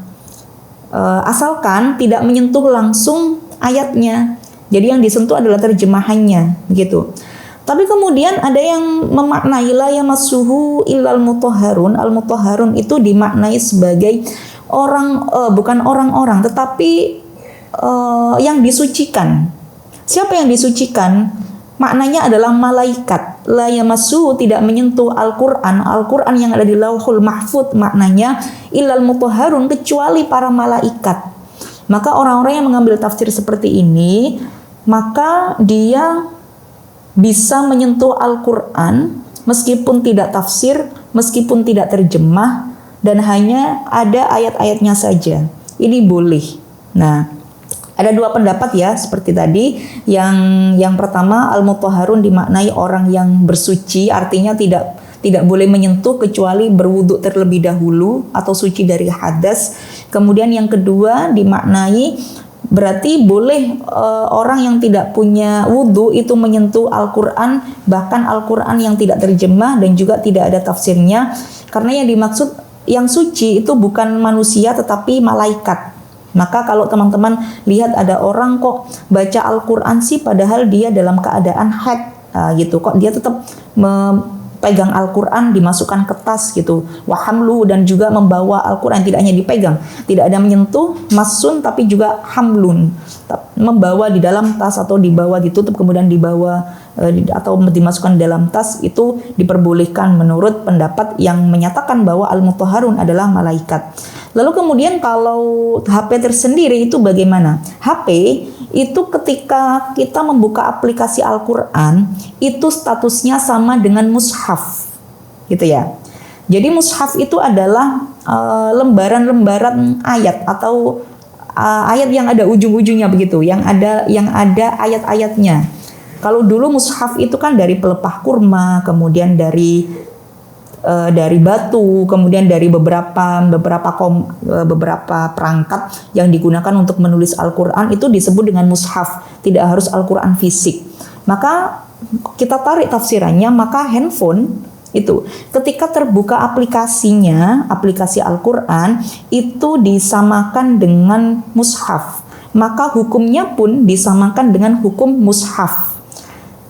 asalkan tidak menyentuh langsung ayatnya. Jadi yang disentuh adalah terjemahannya, gitu. Tapi kemudian ada yang memaknai la yamassuhu illal mutahharun. Al-mutahharun itu dimaknai sebagai orang, bukan orang-orang, tetapi yang disucikan. Siapa yang disucikan? Maknanya adalah malaikat. La yamassuhu tidak menyentuh Al-Quran. Al-Quran yang ada di Lauhul Mahfuz maknanya illal mutahharun, kecuali para malaikat. Maka orang-orang yang mengambil tafsir seperti ini, maka dia bisa menyentuh Al-Quran meskipun tidak tafsir, meskipun tidak terjemah, dan hanya ada ayat-ayatnya saja. Ini boleh. Nah, ada dua pendapat ya, seperti tadi. Yang pertama, al-mutahharun dimaknai orang yang bersuci, artinya tidak boleh menyentuh kecuali berwudhu terlebih dahulu atau suci dari hadas. Kemudian yang kedua dimaknai berarti boleh orang yang tidak punya wudhu itu menyentuh Al-Quran, bahkan Al-Quran yang tidak terjemah dan juga tidak ada tafsirnya. Karena yang dimaksud yang suci itu bukan manusia tetapi malaikat. Maka kalau teman-teman lihat ada orang kok baca Al-Quran sih padahal dia dalam keadaan haid, gitu, kok dia tetap pegang Al-Quran, dimasukkan ke tas gitu, wahamlu, dan juga membawa Al-Quran, tidak hanya dipegang, tidak ada menyentuh, masun, tapi juga hamlun, membawa di dalam tas atau dibawa ditutup kemudian dibawa atau dimasukkan dalam tas, itu diperbolehkan menurut pendapat yang menyatakan bahwa al-mutahharun adalah malaikat. Lalu kemudian kalau HP tersendiri itu bagaimana? HP itu ketika kita membuka aplikasi Al-Quran itu statusnya sama dengan mushaf, gitu ya. Jadi mushaf itu adalah lembaran-lembaran ayat atau ayat yang ada ujung-ujungnya begitu, yang ada ayat-ayatnya. Kalau dulu mushaf itu kan dari pelepah kurma, kemudian dari batu, kemudian dari beberapa perangkat yang digunakan untuk menulis Al-Quran itu disebut dengan mushaf, tidak harus Al-Quran fisik. Maka kita tarik tafsirannya, maka handphone Itu ketika terbuka aplikasinya, aplikasi Al-Quran itu disamakan dengan mushaf, maka hukumnya pun disamakan dengan hukum mushaf.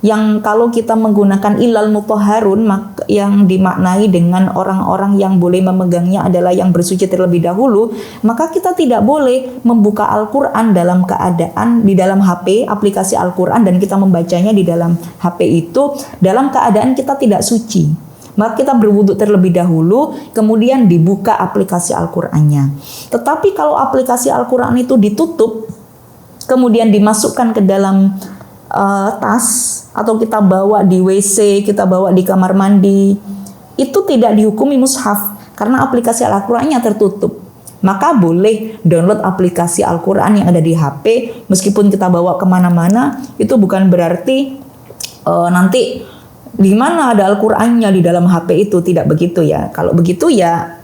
Yang kalau kita menggunakan ilal mutahharun, yang dimaknai dengan orang-orang yang boleh memegangnya adalah yang bersuci terlebih dahulu, maka kita tidak boleh membuka Al-Quran dalam keadaan di dalam HP, aplikasi Al-Quran, dan kita membacanya di dalam HP itu dalam keadaan kita tidak suci. Maka kita berwudu terlebih dahulu, kemudian dibuka aplikasi Al-Qur'annya. Tetapi kalau aplikasi Al-Qur'an itu ditutup, kemudian dimasukkan ke dalam tas, atau kita bawa di WC, kita bawa di kamar mandi, itu tidak dihukumi mushaf karena aplikasi Al-Qur'annya tertutup. Maka boleh download aplikasi Al-Qur'an yang ada di HP, meskipun kita bawa kemana-mana, itu bukan berarti nanti di mana ada Al-Qur'annya di dalam HP itu, tidak begitu ya. Kalau begitu ya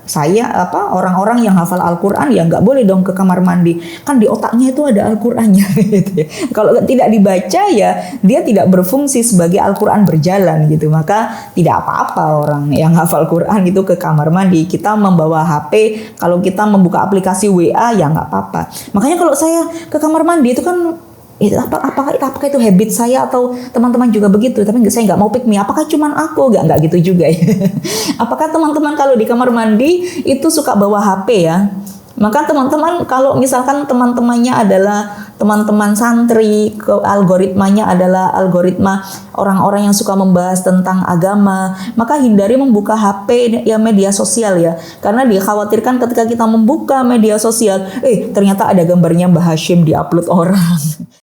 orang-orang yang hafal Al-Qur'an ya nggak boleh dong ke kamar mandi, kan di otaknya itu ada Al-Qur'annya gitu ya. Kalau tidak dibaca ya dia tidak berfungsi sebagai Al-Qur'an berjalan gitu. Maka tidak apa-apa orang yang hafal Qur'an itu ke kamar mandi. Kita membawa HP, kalau kita membuka aplikasi WA ya nggak apa-apa. Makanya kalau saya ke kamar mandi itu kan apakah itu habit saya atau teman-teman juga begitu? Tapi saya nggak mau pick me. Apakah cuman aku? Nggak gitu juga ya. Apakah teman-teman kalau di kamar mandi itu suka bawa HP ya? Maka teman-teman kalau misalkan teman-temannya adalah teman-teman santri, algoritmanya adalah algoritma orang-orang yang suka membahas tentang agama, maka hindari membuka HP ya, media sosial ya. Karena dikhawatirkan ketika kita membuka media sosial, ternyata ada gambarnya Mbah Hashim diupload orang.